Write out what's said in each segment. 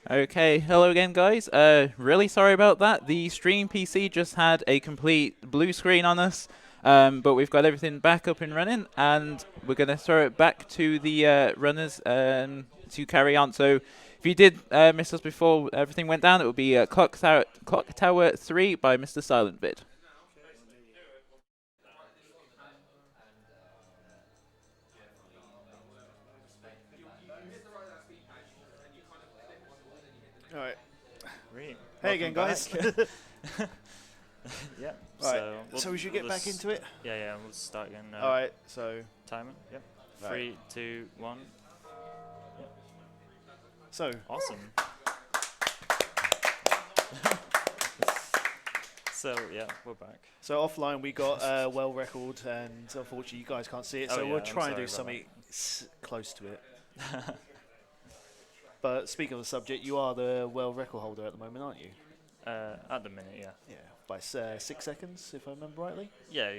Okay, hello again, guys. Really sorry about that. The stream PC just had a complete blue screen on us, but we've got everything back up and running, and we're going to throw it back to the runners to carry on. So, if you did miss us before everything went down, it would be Clock Tower 3 by Mr. Silent Vid. All right. Great. Hey again, Welcome guys. back. Yeah. Right. So So we should get back into it. Yeah. We'll start again. All right. So Timer. Yep. Right. 3, 2, 1. so Awesome. So yeah, we're back. offline we got well record, and unfortunately you guys can't see it. Oh, So yeah, we'll I'm try and do sorry about something close to it. But speaking of the subject, you are the world record holder at the moment, aren't you? At the minute, yeah. Yeah, by 6 seconds, if I remember rightly. Yeah.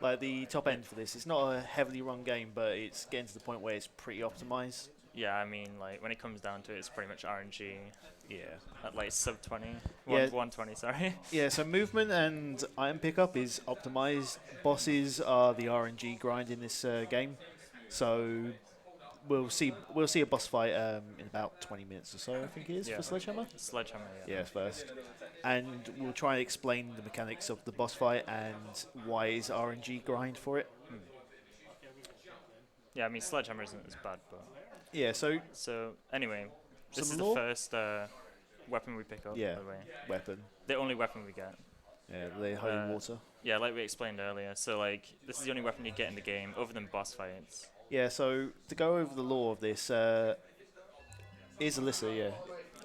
Like the top end for this, it's not a heavily run game, but it's getting to the point where it's pretty optimized. Yeah, I mean, like when it comes down to it, it's pretty much RNG Yeah. at like sub 20, Yeah. 120. Sorry. Yeah, so movement and item pickup is optimized. Bosses are the RNG grind in this game. So we'll see a boss fight in about 20 minutes or so, I think it is, Yeah. for Sledgehammer. Sledgehammer. Yeah. Yes, first. And we'll try and explain the mechanics of the boss fight and why is RNG grind for it. Yeah, I mean, Sledgehammer isn't as bad, but Yeah, so so anyway, this Some is the lore? first weapon we pick up. Yeah. By the way, weapon. the only weapon we get. Yeah, the holy water. Yeah, like we explained earlier. So like, this is the only weapon you get in the game, other than boss fights. Yeah, so to go over the lore of this, is Alyssa, yeah.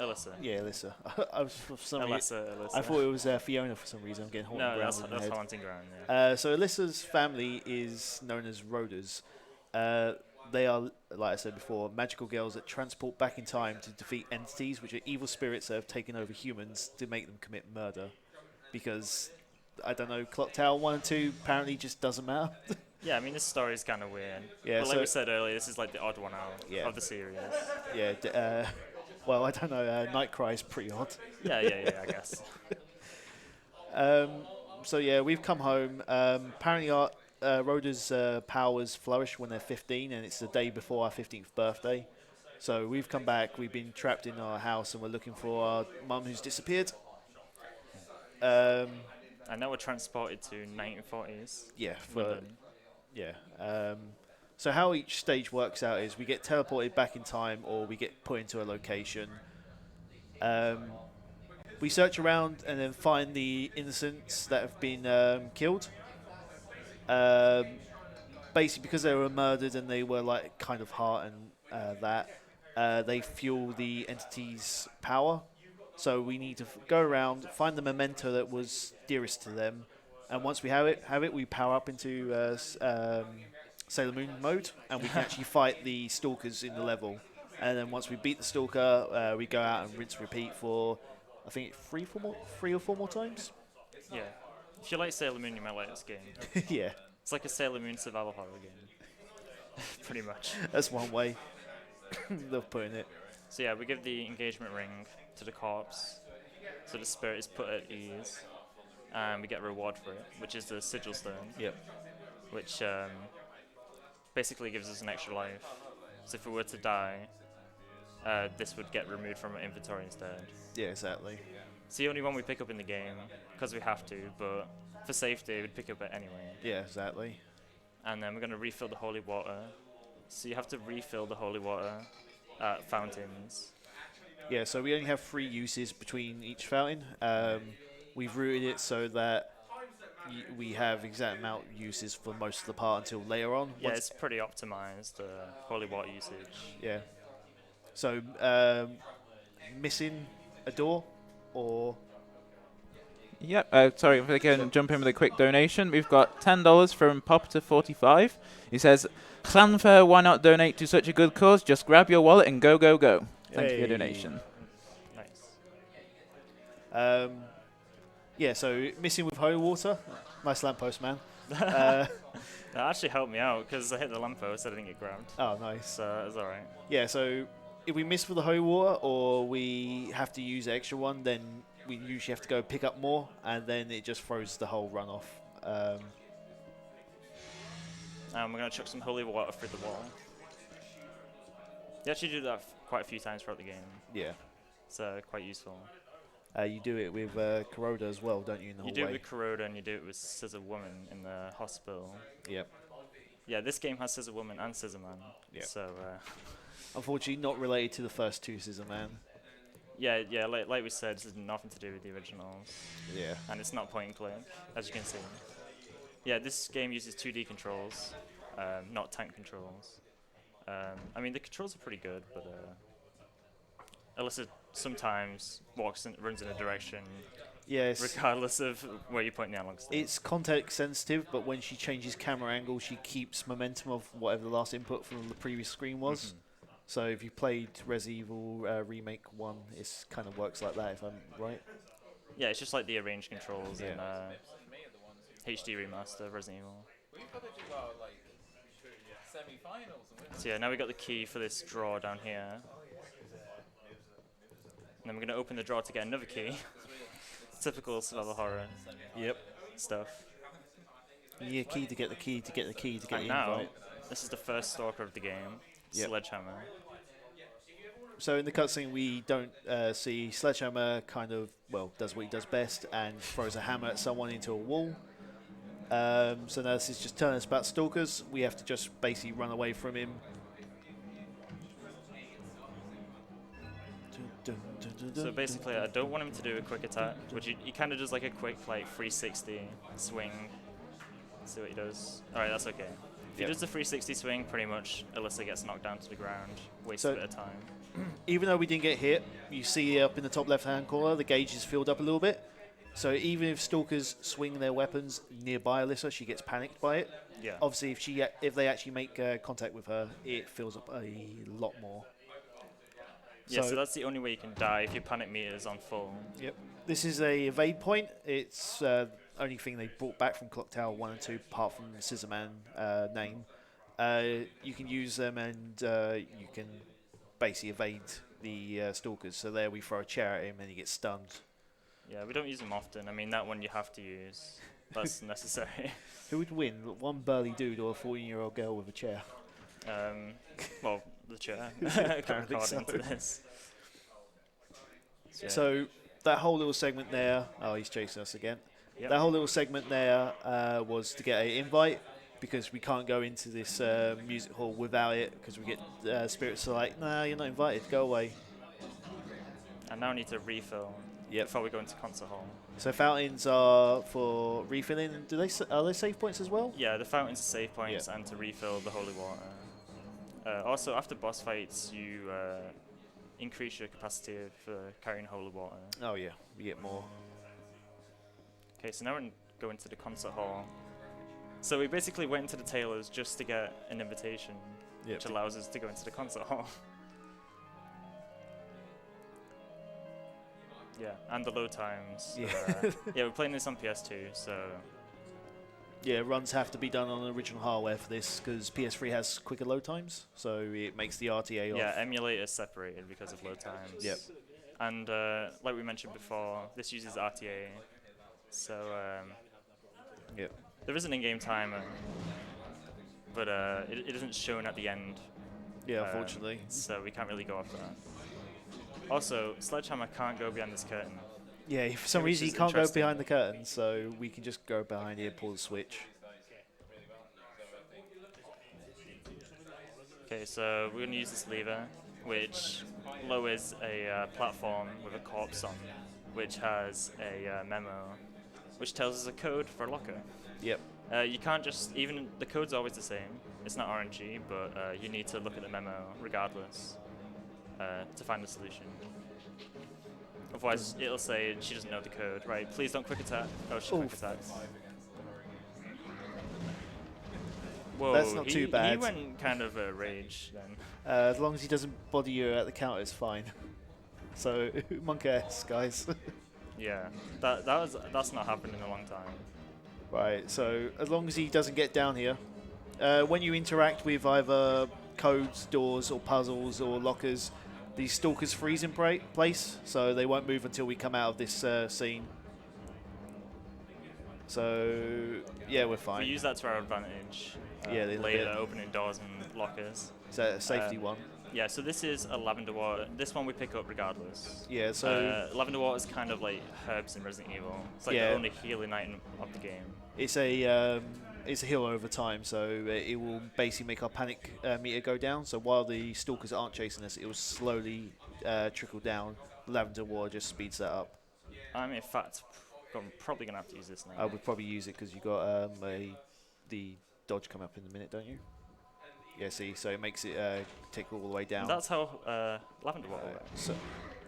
Alyssa. Yeah, Alyssa. I was, for some reason, Alyssa. I thought it was Fiona for some reason. I'm getting haunted No, ground that's in my that's head. haunting ground. Yeah. So Alyssa's family is known as Roders. They are, like I said before, magical girls that transport back in time to defeat entities, which are evil spirits that have taken over humans to make them commit murder. Because, I don't know, Clock Tower 1 and 2 apparently just doesn't matter. Yeah, I mean, this story is kind of weird. Yeah, but like so- we said earlier, this is like the odd one out Yeah. of the series. Yeah, well, I don't know, Nightcry is pretty odd. Yeah, I guess. So yeah, we've come home. Apparently, our Rhoda's powers flourish when they're 15, and it's the day before our 15th birthday. So we've come back. We've been trapped in our house, and we're looking for our mum who's disappeared. And now we're transported to 1940s. Yeah, London. yeah. So how each stage works out is we get teleported back in time, or we get put into a location. We search around and then find the innocents that have been killed. Basically, because they were murdered and they were like kind of heart and they fuel the entity's power. So we need to go around, find the memento that was dearest to them, and once we have it, we power up into Sailor Moon mode, and we can actually fight the stalkers in the level. And then once we beat the stalker, we go out and rinse repeat for, I think, three or four more times. Yeah. If you like Sailor Moon, you might like this game. Yeah, It's like a Sailor Moon survival horror game. Pretty much. that's one way of putting it. So yeah, we give the engagement ring to the corpse, so the spirit is put at ease, and we get a reward for it, which is the sigil stone, Yep. which basically gives us an extra life. So if we were to die, this would get removed from our inventory instead. Yeah, exactly. It's the only one we pick up in the game, because we have to, but for safety, we'd pick up it anyway. Yeah, exactly. And then we're going to refill the holy water. So you have to refill the holy water at fountains. Yeah, so we only have 3 uses between each fountain. We've routed it so that we have exact amount uses for most of the part until later on. Yeah, Once- it's pretty optimized, holy water usage. yeah. So missing a door or Yep. Sorry if I can jump in with a quick donation. We've got $10 from Pop to45. He says, "Clanfair, why not donate to such a good cause? Just grab your wallet and go, go, go." Thank you for your Hey. donation. Nice. yeah. So missing with holy water. Nice lamppost, man. That actually helped me out because I hit the lamppost, I didn't get grabbed. Oh, nice. So it was alright. Yeah. So if we miss with the holy water or we have to use the extra one, then we usually have to go pick up more, and then it just throws the whole run off. And we're going to chuck some holy water through the wall. You actually do that quite a few times throughout the game. Yeah. It's quite useful. You do it with Kuroda as well, don't you? In the You do it with Kuroda and you do it with Scissor Woman in the hospital. Yep. Yeah, this game has Scissor Woman and Scissor Man. Yep. So, unfortunately, not related to the first two Scissor Man. yeah, like we said, this has nothing to do with the originals. Yeah. And it's not point and click, as you can see. Yeah, this game uses 2D controls, not tank controls. I mean, the controls are pretty good, but Alyssa sometimes runs in a direction, Yes. regardless of where you point the analog stick. It's context sensitive, but when she changes camera angle, she keeps momentum of whatever the last input from the previous screen was. So if you played Resident Evil Remake 1, it kind of works like that, if I'm right. Yeah, it's just like the arranged controls in Yeah. HD Remaster Resident Evil. We've got to do our like semi-finals. So yeah, now we got the key for this drawer down here. And then we're going to open the drawer to get another key. Typical survival horror Yep. stuff. You need a key to get the key to get the key to get And the now, invite. this is the first stalker of the game, Yep. Sledgehammer. So in the cutscene, we don't see Sledgehammer kind of, well, does what he does best and throws a hammer at someone into a wall. So now this is just telling us about stalkers. We have to just basically run away from him. So basically, I don't want him to do a quick attack, which he kind of does like a quick like 360 swing. See what he does. Alright, that's okay. If he Yep. does the 360 swing, pretty much Alyssa gets knocked down to the ground, wastes So- a bit of time. Even though we didn't get hit, you see up in the top left-hand corner, the gauge is filled up a little bit. So even if stalkers swing their weapons nearby Alyssa, she gets panicked by it. Yeah. Obviously, if they actually make contact with her, it fills up a lot more. Yeah, so that's the only way you can die if your panic meter is on full. Yep. This is a evade point. It's only thing they brought back from Clock Tower 1 and 2, apart from the Scissor Man name. You can use them and you can basically evade the stalkers. So there we throw a chair at him and he gets stunned. Yeah, we don't use them often. I mean, that one you have to use. That's necessary. Who would win, one burly dude or a 14-year-old girl with a chair? Well, the chair. Apparently so. Into this. So that whole little segment there, oh, he's chasing us again. Yep. That whole little segment there was to get an invite, because we can't go into this music hall without it, because we get spirits are like, nah, you're not invited, go away. And now I need to refill Yep. before we go into concert hall. So fountains are for refilling. Are they save points as well? Yeah, the fountains are save points and to refill the holy water. Also, after boss fights, you increase your capacity for carrying holy water. Oh yeah, we get more. Okay, so now we're going to the concert hall. So we basically went into the tailors just to get an invitation, Yep. which allows us to go into the concert hall. Yeah, and the load times. Yeah. Yeah, we're playing this on PS2, so Yeah, runs have to be done on original hardware for this, because PS3 has quicker load times, so it makes the RTA off. yeah, emulator is separated because of load times. Yep. And like we mentioned before, this uses RTA, so Yep. there is an in-game timer, but it isn't shown at the end. Yeah, unfortunately. So we can't really go off that. Also, Sledgehammer can't go behind this curtain. Yeah, if for some which reason is you can't go interesting. behind the curtain, so we can just go behind here, pull the switch. Okay, so we're going to use this lever, which lowers a platform with a corpse on, which has a memo, which tells us a code for a locker. Yep. You can't just, even the code's always the same. It's not RNG, but you need to look at the memo regardless to find the solution. Otherwise, it'll say she doesn't know the code, right? Please don't quick attack. Oh, she quick attacks. Whoa, That's not too bad. He went kind of rage then. As long as he doesn't body you at the counter, it's fine. So, monk ass, guys. Yeah, that's not happened in a long time. Right, so as long as he doesn't get down here, when you interact with either codes, doors, or puzzles, or lockers, the stalkers freeze in place, so they won't move until we come out of this scene. So yeah, we're We fine. use that to our advantage. Yeah, in a later bit. opening doors and lockers. It's a safety one. Yeah, so this is a lavender water. This one we pick up regardless. Yeah, so lavender water is kind of like herbs in Resident Evil. It's like Yeah. the only healing item of the game. it's a heal over time, so it will basically make our panic meter go down. So while the stalkers aren't chasing us, it will slowly trickle down. Lavender water just speeds that up. In fact, I'm probably gonna have to use this now. I would probably use it because you got the dodge come up in a minute, don't you? Yeah, see, so it makes it tick all the way down. That's how lavender water works. So,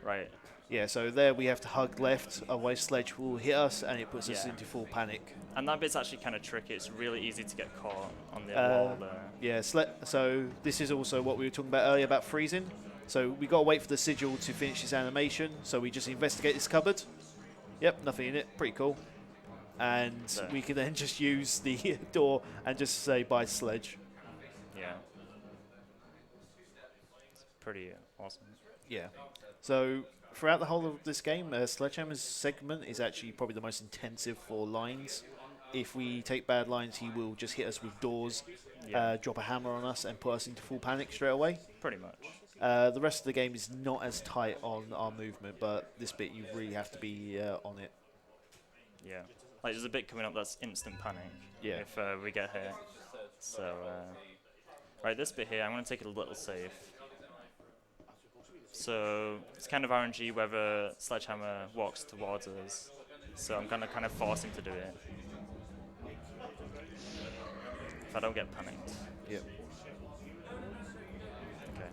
Right. yeah, so there we have to hug left, otherwise Sledge will hit us and it puts us Yeah. into full panic. And that bit's actually kind of tricky. It's really easy to get caught on the wall there. Yeah, so this is also what we were talking about earlier about freezing. So we got to wait for the sigil to finish its animation, so we just investigate this cupboard. Yep, nothing in it, pretty cool. And There. we can then just use the door and just say bye Sledge. Yeah. It's pretty awesome. Yeah. So throughout the whole of this game, Sledgehammer's segment is actually probably the most intensive for lines. If we take bad lines, he will just hit us with doors, Yeah. drop a hammer on us, and put us into full panic straight away. Pretty much. The rest of the game is not as tight on our movement, but this bit you really have to be on it. Yeah. Like there's a bit coming up that's instant panic. Yeah. If we get hit. So, right, this bit here, I'm going to take it a little safe. So it's kind of RNG whether Sledgehammer walks towards us. So I'm going to kind of force him to do it. If I don't get panicked. Yep. Okay.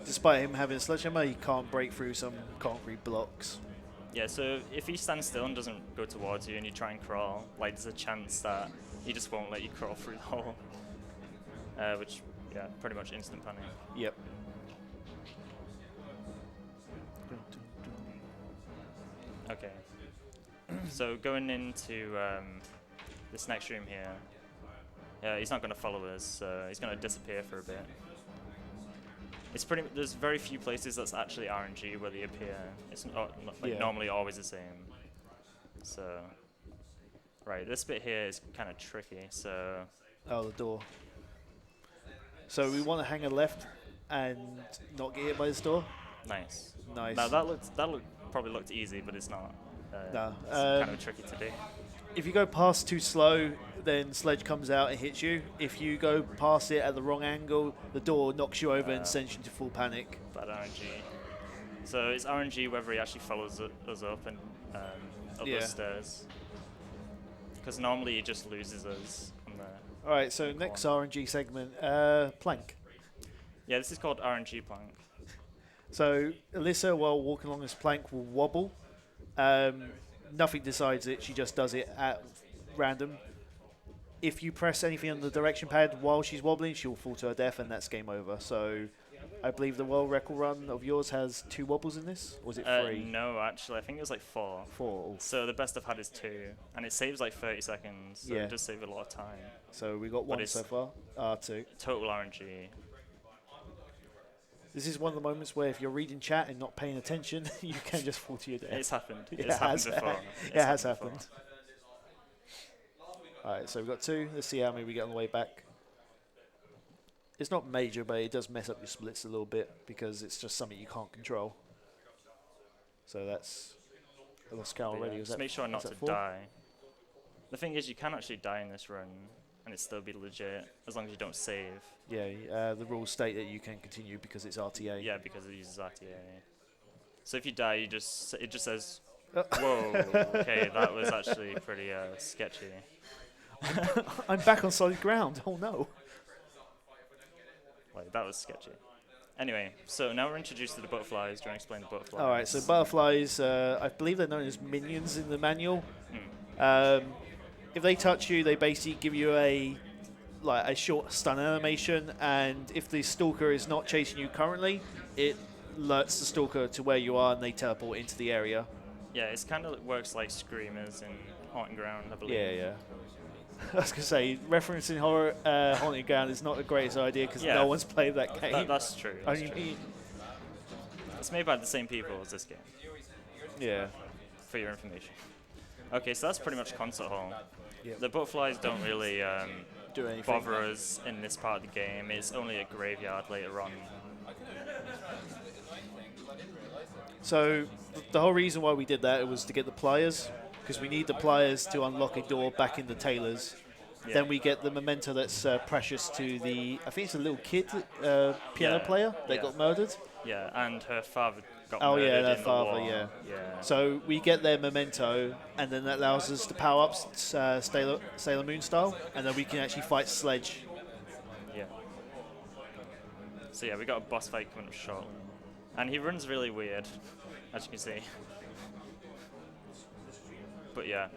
Despite him having a sledgehammer, he can't break through some concrete blocks. Yeah, so if he stands still and doesn't go towards you and you try and crawl, like there's a chance that he just won't let you crawl through the hole. Which, yeah, pretty much instant panic. Yep. Okay. So going into this next room here, yeah, he's not going to follow us, so he's going to disappear for a bit. It's pretty. There's very few places that's actually RNG where they appear. It's like Yeah. normally always the same. So, right, this bit here is kind of tricky. So, Oh, the door. So we want to hang a left and not get hit by this door. nice. Nice. Now that probably looked easy, but it's not. No. It's kind of tricky to do. If you go past too slow, then Sledge comes out and hits you. If you go past it at the wrong angle, the door knocks you over and sends you into full panic. Bad RNG. So it's RNG whether he actually follows us up and up Yeah. those stairs. Because normally he just loses us on the. All right, so next RNG segment, plank. Yeah, this is called RNG Plank. So Alyssa, while walking along this plank, will wobble. Nothing decides it. She just does it at random. If you press anything on the direction pad while she's wobbling, she'll fall to her death, and that's game over. So I believe the world record run of yours has 2 wobbles in this? Or was it 3? No, actually, I think it was like 4. 4. So the best I've had is 2, and it saves like 30 seconds, so Yeah. it does save a lot of time. So we got 1 it's- so far. 2. Total RNG. This is one of the moments where if you're reading chat and not paying attention, you can just fall to your death. It's happened. Yeah, It's happened has. before. It has happened. Alright, so we've got 2. Let's see how many we get on the way back. It's not major, but it does mess up your splits a little bit because it's just something you can't control. So that's I lost count But already. yeah, Was just that, make sure not was to that 4? die. The thing is, you can actually die in this run, and it still be legit, as long as you don't save. Yeah, the rules state that you can continue because it's RTA. Yeah, because it uses RTA. So if you die, it just says, whoa, okay, that was actually pretty sketchy. I'm back on solid ground. Oh no. Like, that was sketchy. Anyway, so now we're introduced to the butterflies. Do you want to explain the butterflies? Alright, so butterflies, I believe they're known as minions in the manual. If they touch you, they basically give you a short stun animation, and if the stalker is not chasing you currently, it alerts the stalker to where you are and they teleport into the area. Yeah, it's kind of works like screamers in Haunting Ground, I believe. Yeah. I was going to say, referencing horror Haunted Ground is not the greatest idea because Yeah. no one's played that game. That's true. That's Only true. me. It's made by the same people as this game, Yeah. for your information. Okay, so that's pretty much concert hall. Yep. The butterflies don't really Do anything. bother us in this part of the game. It's only a graveyard later on. So the whole reason why we did that was to get the pliers, because we need the pliers to unlock a door back in the tailors. Yeah. Then we get the memento that's precious to the, I think it's a little kid piano Yeah, player that yeah. got murdered. Yeah, and her father got Oh, murdered yeah, in their the father, war. yeah. Yeah. So we get their memento, and then that allows us to power up Sailor Moon style, and then we can actually fight Sledge. Yeah. So yeah, we got a boss fight coming up shortly. And he runs really weird, as you can see. But yeah,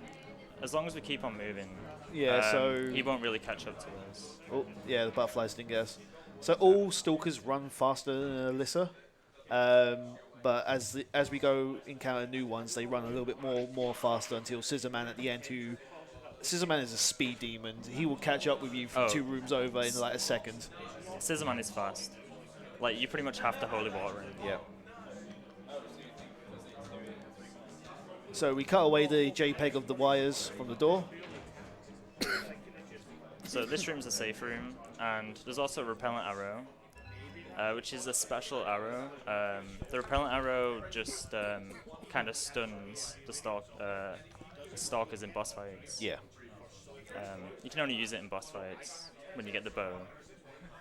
as long as we keep on moving, Yeah, so he won't really catch up to us. oh, yeah, the butterflies didn't get us. So all stalkers run faster than Alyssa, but as we go encounter new ones, they run a little bit more faster until Scissorman at the end. Scissorman is a speed demon. He will catch up with you from 2 rooms over in like a second. Scissorman is fast. Like, you pretty much have to holy water him. Yeah. So we cut away the JPEG of the wires from the door. So this room's a safe room, and there's also a repellent arrow, which is a special arrow. The repellent arrow just kind of stuns the stalkers in boss fights. Yeah. You can only use it in boss fights when you get the bow.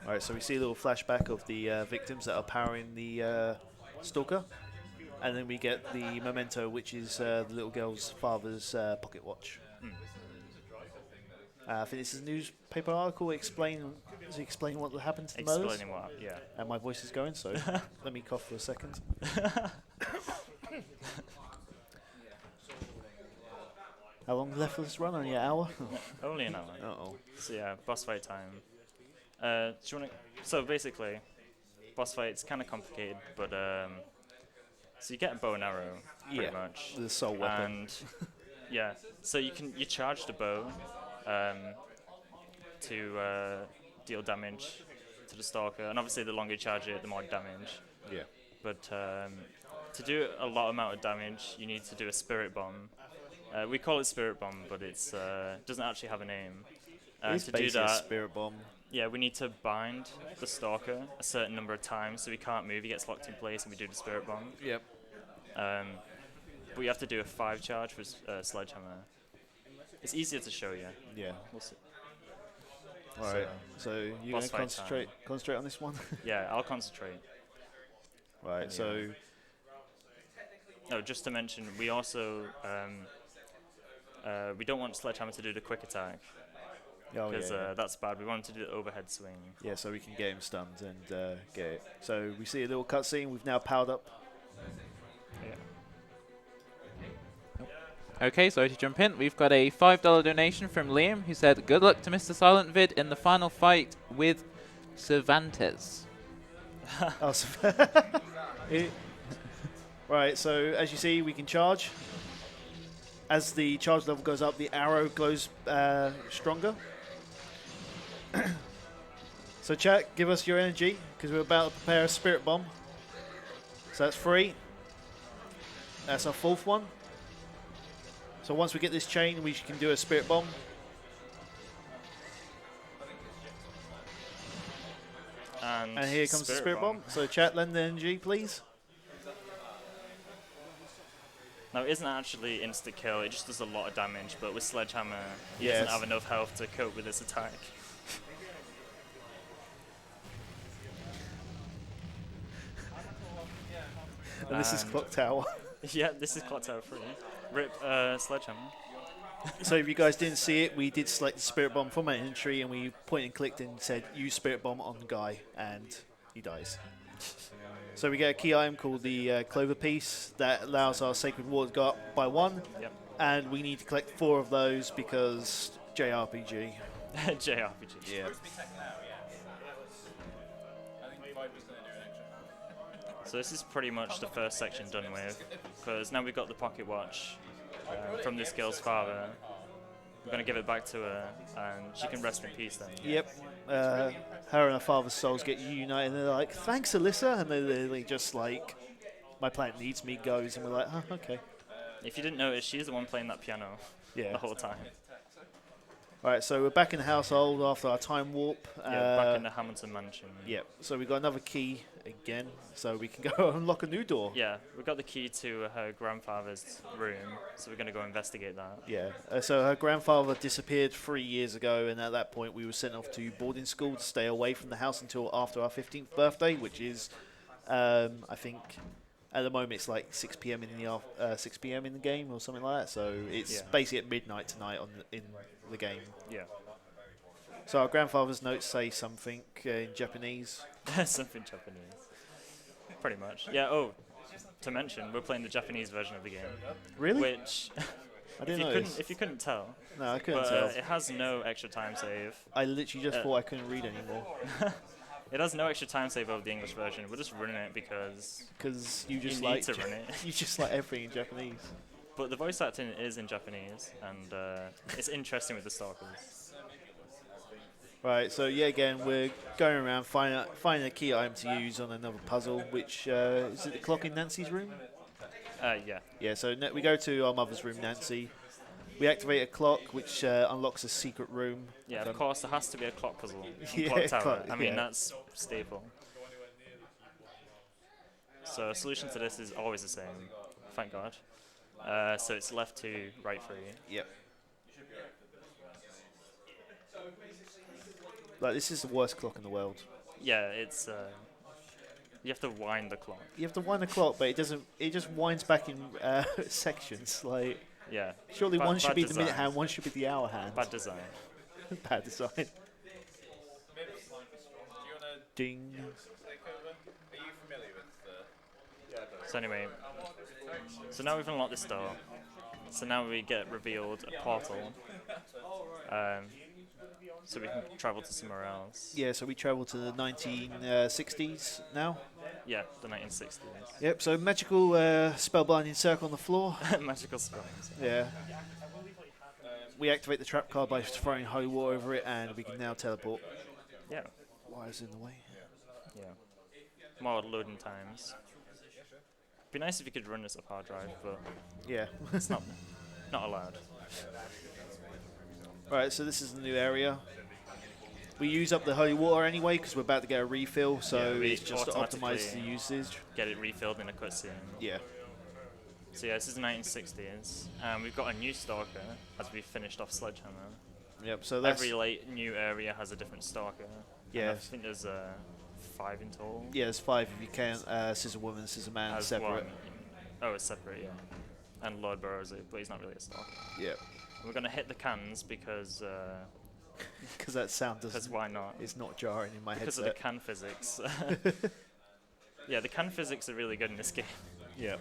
All right, so we see a little flashback of the victims that are powering the stalker. And then we get the memento, which is the little girl's father's pocket watch. I think this is a newspaper article explain what happened to the murders. Explaining what, yeah. And my voice is going, so let me cough for a second. How long left of this run? Only an hour? Only an hour. Uh-oh. So yeah, boss fight time. Do you wanna? So basically, boss fight's kind of complicated, but so you get a bow and arrow, pretty much. The soul weapon. And yeah, so you charge the bow to deal damage to the stalker, and obviously the longer you charge it, the more damage. Yeah. But to do a lot amount of damage, you need to do a spirit bomb. We call it spirit bomb, but it's doesn't actually have a name. It's To do basically a that, spirit bomb. yeah, we need to bind the stalker a certain number of times, so he can't move. He gets locked in place, and we do the spirit bomb. Yep. But you have to do a 5 charge for sledgehammer. It's easier to show you. Yeah. We'll see. All right. So you're boss going to fight concentrate on this one? Yeah, I'll concentrate. Right. Yeah. So No, just to mention, we also we don't want sledgehammer to do the quick attack because that's bad. We want him to do the overhead swing. yeah, so we can get him stunned and get it. So we see a little cutscene. We've now powered up. Yeah. Okay, so to jump in, we've got a $5 donation from Liam who said, "Good luck to Mr. Silent Vid in the final fight with Cervantes." Oh, right, so as you see, we can charge. As the charge level goes up, the arrow glows stronger. So chat, give us your energy, because we're about to prepare a spirit bomb. So that's 3. That's our 4th one. So once we get this chain, we can do a spirit bomb. And And here comes the spirit bomb. So chat, lend the energy, please. Now, it isn't actually insta kill, it just does a lot of damage, but with sledgehammer, he Yes. doesn't have enough health to cope with this attack. And this is And- Clock Tower. Yeah, this is Clock Tower 3. Rip sledgehammer. So if you guys didn't see it, we did select the spirit bomb from our entry, and we point and clicked and said use spirit bomb on the guy, and he dies. So we get a key item called the clover piece that allows our sacred ward to go up by 1, Yep. and we need to collect 4 of those because JRPG. JRPG. Yeah. So this is pretty much the first section done with, because now we've got the pocket watch from this girl's father. we're gonna give it back to her, and she can rest in peace then. Yep. Her and her father's souls get united, and they're like, "Thanks, Alyssa," and they just like, "My planet needs me," goes, and we're like, "Oh, okay." If you didn't notice, she's the one playing that piano Yeah. the whole time. All right, so we're back in the household after our time warp. Yeah, back in the Hamilton mansion. Yep. So we got another key again, so we can go unlock a new door. Yeah, we got the key to her grandfather's room, so we're gonna go investigate that. Yeah. So her grandfather disappeared 3 years ago, and at that point we were sent off to boarding school to stay away from the house until after our 15th birthday, which is, I think, at the moment it's like 6 p.m. in the 6 p.m. in the game or something like that. So it's basically at midnight tonight in the game. Yeah. So our grandfather's notes say something in Japanese. Something Japanese. Pretty much. Yeah. Oh, to mention, we're playing the Japanese version of the game. Really? Which, I didn't know. if you couldn't tell, No, I couldn't but tell. it has no extra time save. I literally just thought I couldn't read anymore. It has no extra time save over the English version. We're just running it because you just you like need to run it. you just like everything in Japanese. But the voice acting is in Japanese, and it's interesting with the stalkers. Right, so yeah, again we're going around finding a key item to use on another puzzle. Which is it the clock in Nancy's room? Yeah. Yeah, so we go to our mother's room, Nancy. We activate a clock, which unlocks a secret room. Yeah, of course, there has to be a clock puzzle. Yeah, Clock tower. clock- I mean, yeah. that's staple. So a solution to this is always the same. Thank God. So it's left to right for you. Yep. Like, this is the worst clock in the world. Yeah, it's you have to wind the clock. You have to wind the clock, but it doesn't. It just winds back in sections. Like, Yeah. surely one should bad be the minute design. hand, one should be the hour hand. Bad design. Bad design. Ding. So anyway, so now we've unlocked this door. So now we get revealed a portal. So we can travel to somewhere else. Yeah, so we travel to the 1960s now. Yeah, the 1960s. Yep, so magical spellbinding circle on the floor. Magical spells. Yeah. We activate the trap card by throwing holy water over it, and we can now teleport. Yeah. Wires in the way. Yeah. More loading times. Be nice if you could run this off hard drive, but Yeah. it's not allowed. Right, so this is the new area. We use up the holy water anyway because we're about to get a refill, so Yeah, we it's just to optimize the automatically usage. Get it refilled in a cutscene. Yeah. So yeah, this is the 1960s, and we've got a new stalker as we finished off Sledgehammer. Yep. So that's Every new area has a different stalker. Yeah. And I think there's 5 in total. yeah. There's 5 if you count Scissor Woman, Scissor Man As separate. one. Oh, it's separate, yeah. And Lord Burrows, but he's not really a stalker. Yep. We're gonna hit the cans because Because that sound doesn't. why not? It's not jarring in my Because of the headset. can physics. Yeah, the can physics are really good in this game. Yeah.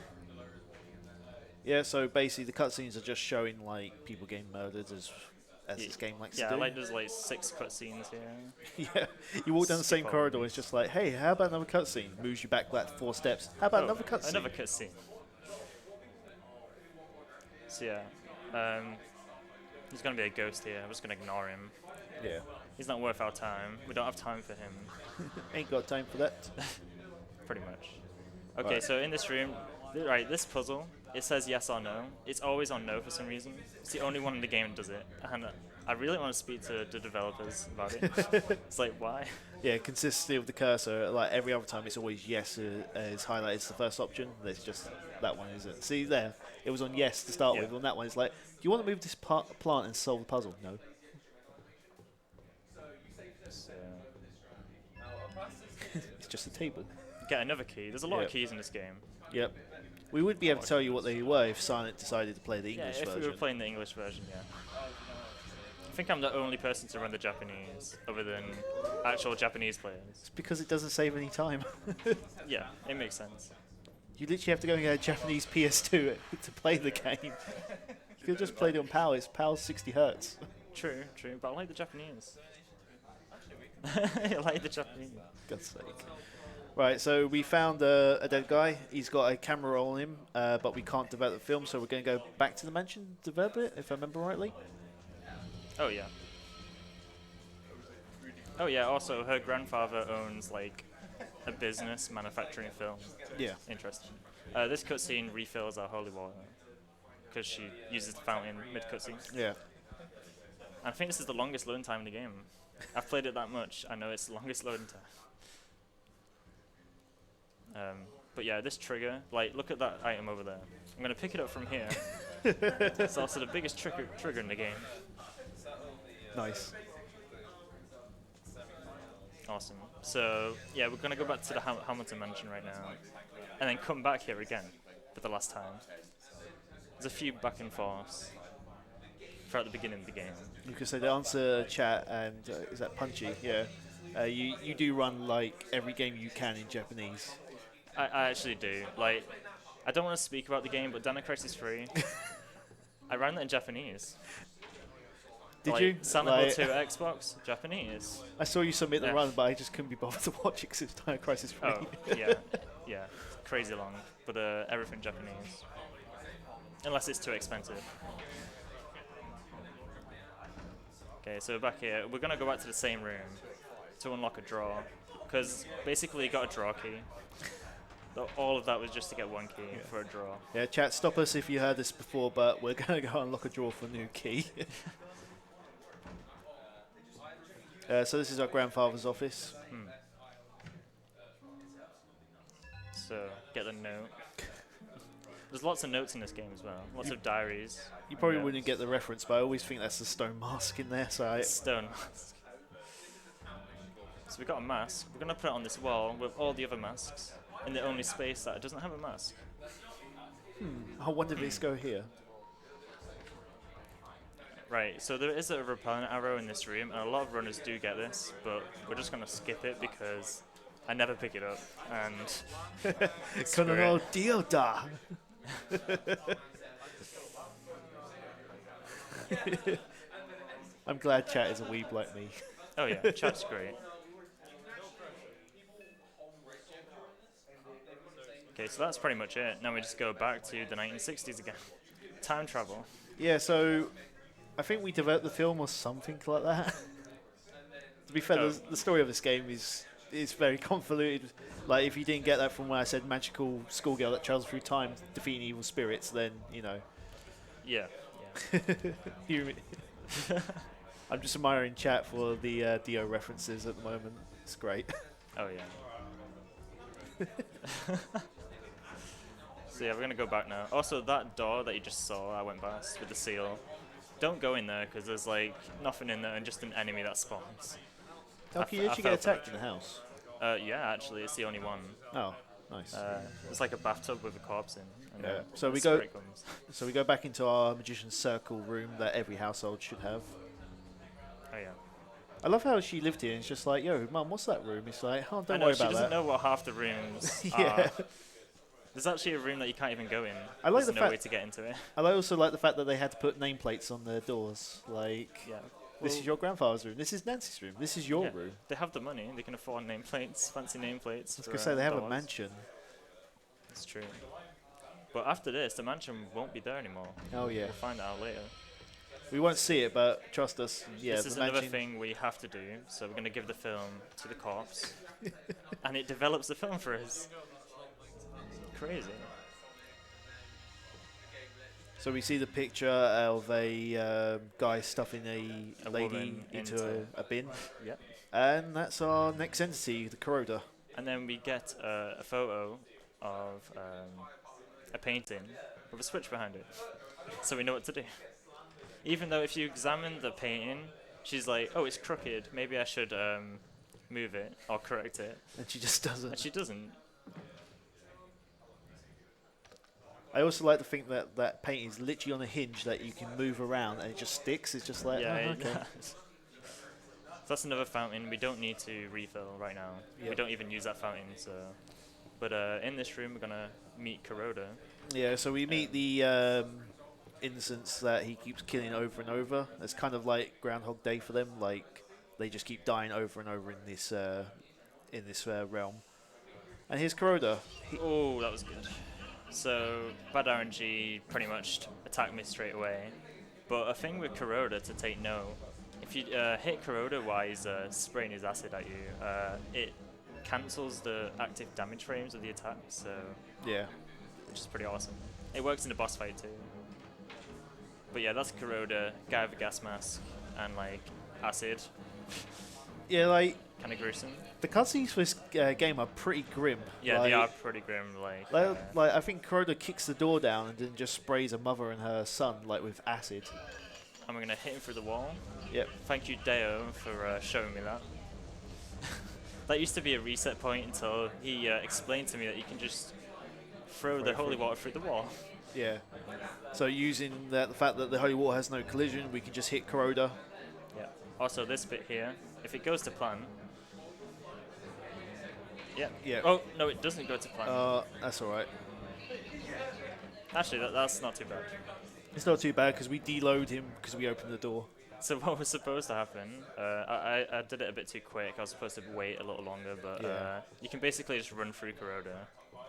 Yeah. So basically, the cutscenes are just showing like people getting murdered as this game likes Yeah, to do. like there's like 6 cutscenes here. Yeah, you walk down the same Skip corridor, over. it's just like, hey, how about another cutscene? Moves you back like 4 steps. How about Oh, another cutscene? Another cutscene. So yeah, there's gonna be a ghost here. I'm just gonna ignore him. Yeah, He's not worth our time. We don't have time for him. ain't got time for that. Pretty much. Okay, Right. so in this room, right, this puzzle, it says yes or no. It's always on no for some reason. It's the only one in the game that does it. And I really want to speak to the developers about it. It's like, why? Yeah, consistency of the cursor. Like every other time, it's always yes is highlighted as the first option. There's just that one, isn't it? See there, it was on yes to start Yeah. with. On that one, it's like, do you want to move this plant and solve the puzzle? No. So, It's just a table. get another key. There's a lot Yep. of keys in this game. Yep. We would be able to tell you what they were if Silent decided to play the Yeah, English if version. we were playing the English version, yeah. I think I'm the only person to run the Japanese, other than actual Japanese players. It's because it doesn't save any time. Yeah, it makes sense. You literally have to go and get a Japanese PS2 to play the game. You could have just played it on PAL. It's PAL 60 hertz. True, but I like the Japanese. I like the Japanese. God's sake. Right, so we found a dead guy. He's got a camera roll on him, but we can't develop the film, so we're going to go back to the mansion, develop it, if I remember rightly. Oh yeah. Oh yeah. Also, her grandfather owns like a business manufacturing film. Yeah. Interesting. This cutscene refills our holy water because she uses the fountain mid cutscene. Yeah. I think this is the longest loading time in the game. I've played it that much. I know it's the longest loading time. But yeah, this trigger, like, look at that item over there. I'm gonna pick it up from here. It's also the biggest trigger in the game. Nice. Awesome. So yeah, we're gonna go back to the Hamilton Mansion right now, and then come back here again for the last time. There's a few back and forths throughout the beginning of the game. You could say the answer chat and is that Punchy? Yeah. You do run like every game you can in Japanese. I actually do. Like, I don't want to speak about the game, but Dino Crisis 3, I ran that in Japanese. Did like, you? Silent Hill 2 Xbox, Japanese. I saw you submit the Yeah. run, but I just couldn't be bothered to watch it because it's Dino Crisis 3. Oh, yeah, yeah, crazy long, but everything Japanese. Unless it's too expensive. Okay, so back here, we're gonna go back to the same room to unlock a drawer, because basically you got a drawer key. All of that was just to get one key for a drawer. Yeah, chat, stop us if you heard this before, but we're going to go unlock a drawer for a new key. So this is our grandfather's office. So, get the note. There's lots of notes in this game as well. Lots of diaries. You probably notes. wouldn't get the reference, but I always think that's the stone mask in there. So Stone mask. So we got a mask. We're going to put it on this wall with all the other masks in the only space that doesn't have a mask. I wonder if it's go here. Right, so there is a repellent arrow in this room, and a lot of runners do get this, but we're just going to skip it because I never pick it up, and screw Konono it. Dioda. I'm glad chat is a weeb like me. Oh yeah, chat's great. Okay, so that's pretty much it. Now we just go back to the 1960s again. Time travel. Yeah, so I think we developed the film or something like that. To be fair, Oh. the story of this game is very convoluted. Like, if you didn't get that from when I said magical schoolgirl that travels through time defeating evil spirits, then, you know. Yeah, I'm just admiring chat for the Dio references at the moment. It's great. Oh yeah. So yeah, we're gonna go back now. Also, that door that you just saw, I went past with the seal. Don't go in there because there's like nothing in there and just an enemy that spawns. Okay, you I actually fell get for it. attacked in the house. Yeah, actually, it's the only one. Oh, nice. It's like a bathtub with a corpse in. And Yeah. then So the we go- spirit comes. So we go back into our magician's circle room that every household should have. Oh yeah. I love how she lived here and it's just like, yo, mum, what's that room? It's like, oh, I don't know, worry she about doesn't that. know what half the rooms Yeah. are. There's actually a room that you can't even go in. I like There's the no fact- way to get into it. I also like the fact that they had to put nameplates on their doors. Like, Yeah. this Well, is your grandfather's room. This is Nancy's room. This is your yeah, room. They have the money. They can afford nameplates, fancy nameplates. I was going to say, they have a mansion. It's true. But after this, the mansion won't be there anymore. Oh, yeah. We'll find out later. We won't see it, but trust us. Yeah, This the is mansion. another thing we have to do. So we're going to give the film to the corpse. And it develops the film for us. Crazy. So we see the picture of a guy stuffing a A lady woman into into- a bin. Yep. And that's our next entity, the Kuroda. And then we get a photo of a painting with a switch behind it. So we know what to do. Even though if you examine the painting, she's like, oh, it's crooked. Maybe I should move it or correct it. And she just doesn't. And she doesn't. I also like to think that that painting is literally on a hinge that you can move around and it just sticks. It's just like, Yeah, oh, it okay. does. That's another fountain. We don't need to refill right now. We Yep. don't even use that fountain. So, but in this room, we're gonna meet Kuroda. Yeah, so we meet the innocents that he keeps killing over and over. It's kind of like Groundhog Day for them. Like, they just keep dying over and over in this realm. And here's Kuroda. Oh, that was good. So bad RNG pretty much attacked me straight away. But a thing with Kuroda to take note, if you hit Kuroda while he's spraying his acid at you, it cancels the active damage frames of the attack, so Yeah. which is pretty awesome. It works in the boss fight too. But yeah, that's Kuroda, guy with a gas mask, and like acid, Yeah, like kind of gruesome. the cutscenes for this game are pretty grim. Yeah, like, they are pretty grim. Like I think Kuroda kicks the door down and then just sprays a mother and her son like with acid. and we're gonna hit him through the wall. Yep. Thank you, Deo, for showing me that. That used to be a reset point until he explained to me that you can just throw the holy water through the wall. Yeah. So using the fact that the holy water has no collision, we can just hit Kuroda. Yeah. Also, this bit here, if it goes to plan. Yeah. Yeah. Oh no, it doesn't go to plan. That's all right. Actually, that's not too bad. It's not too bad because we deload him because we opened the door. So what was supposed to happen, I did it a bit too quick. I was supposed to wait a little longer, but Yeah. you can basically just run through Kuroda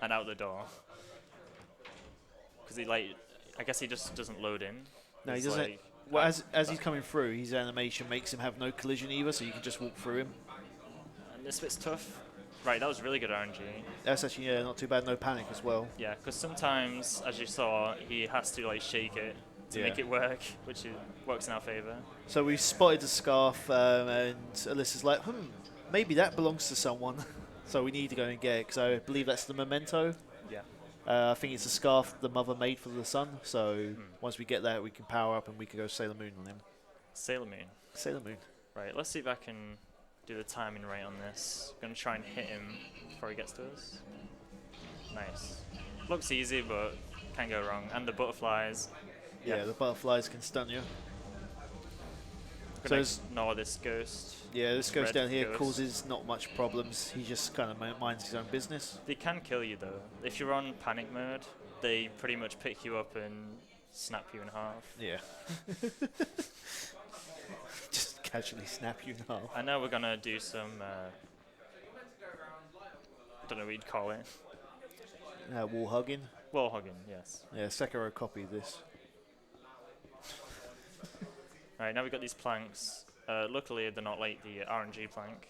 and out the door. Because I guess he just doesn't load in. No, he It's doesn't. like- Well, as he's coming through, his animation makes him have no collision either, so you can just walk through him. And this bit's tough. Right, that was really good RNG. That's actually not too bad. No panic as well. Yeah, because sometimes, as you saw, he has to like shake it to Yeah. make it work, which works in our favor. So we've spotted the scarf, and Alyssa's like, maybe that belongs to someone. So we need to go and get it, because I believe that's the memento. Yeah. I think it's a scarf the mother made for the son. So once we get that, we can power up and we can go Sailor Moon on him. Sailor Moon. Sailor Moon. Right, let's see if I can do the timing right on this. Gonna try and hit him before he gets to us. Nice. Looks easy, but can go wrong. And the butterflies. Yeah, the butterflies can stun you. Gonna So ignore this ghost. Yeah, this ghost Red down here ghost. causes not much problems. He just kind of minds his own business. They can kill you though. If you're on panic mode, they pretty much pick you up and snap you in half. Yeah. Just casually snap you in half. I know we're gonna do some. Don't know what you'd call it. Wall hugging. Wall hugging, yes. Yeah, Sekiro copied this. Alright, now we've got these planks. Luckily, they're not like the RNG plank.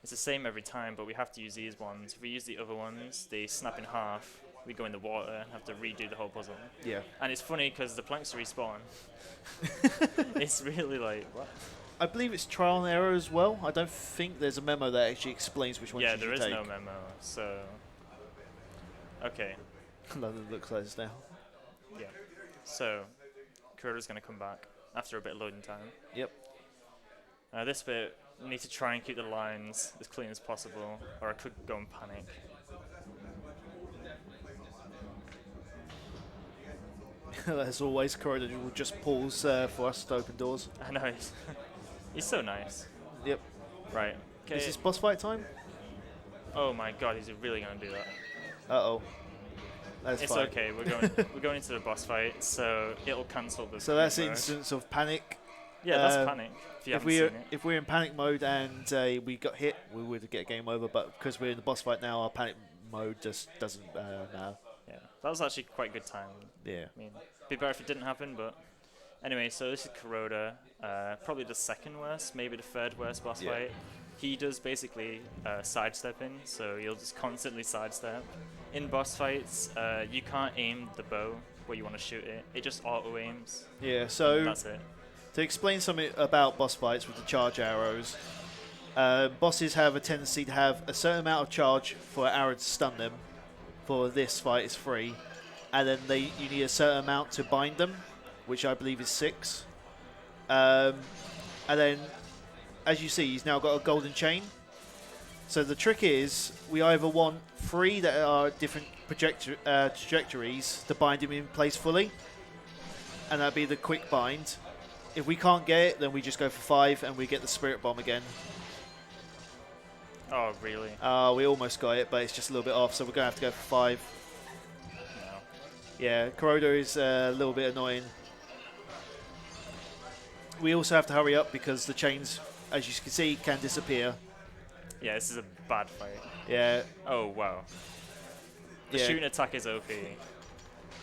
It's the same every time, but we have to use these ones. If we use the other ones, they snap in half. We go in the water and have to redo the whole puzzle. Yeah. And it's funny because the planks respawn. It's really like, what? I believe it's trial and error as well. I don't think there's a memo that actually explains which one Yeah, you there should is take. no memo, so. Okay, London looks like this now. yeah. So, Kuroda's gonna come back after a bit of loading time. Yep. This bit, we need to try and keep the lines as clean as possible, or I could go and panic. As always, Kuroda will just pause for us to open doors. I know, he's so nice. Yep. Right, okay. Is this boss fight time? Oh my god, he's really gonna do that. Uh-oh. That's It's fine. okay, we're going into the boss fight, so it'll cancel the. So that's the mode. instance of panic. Yeah, that's uh, panic. If you If haven't we're seen it. if we're in panic mode and we got hit, we would get game over. But because we're in the boss fight now, our panic mode just doesn't now. Yeah, that was actually quite good timing. Yeah. I mean, it'd be better if it didn't happen, but anyway. So this is Kuroda, probably the second worst, maybe the third worst boss Yeah. fight. He does basically sidestepping, so he'll just constantly sidestep. In boss fights, you can't aim the bow where you want to shoot it. It just auto aims. Yeah. So That's it. to explain something about boss fights with the charge arrows, bosses have a tendency to have a certain amount of charge for an arrow to stun them. For this fight, it's 3, and then you need a certain amount to bind them, which I believe is 6. And then, as you see, he's now got a golden chain. So the trick is, we either want 3 that are different trajectories to bind him in place fully, and that'd be the quick bind. If we can't get it, then we just go for 5 and we get the spirit bomb again. Oh, really? We almost got it, but it's just a little bit off, so we're going to have to go for 5. No. Yeah, Kuroda is a little bit annoying. We also have to hurry up because the chains, as you can see, can disappear. Yeah, this is a bad fight. Yeah. Oh, wow. The Yeah. shooting attack is OP.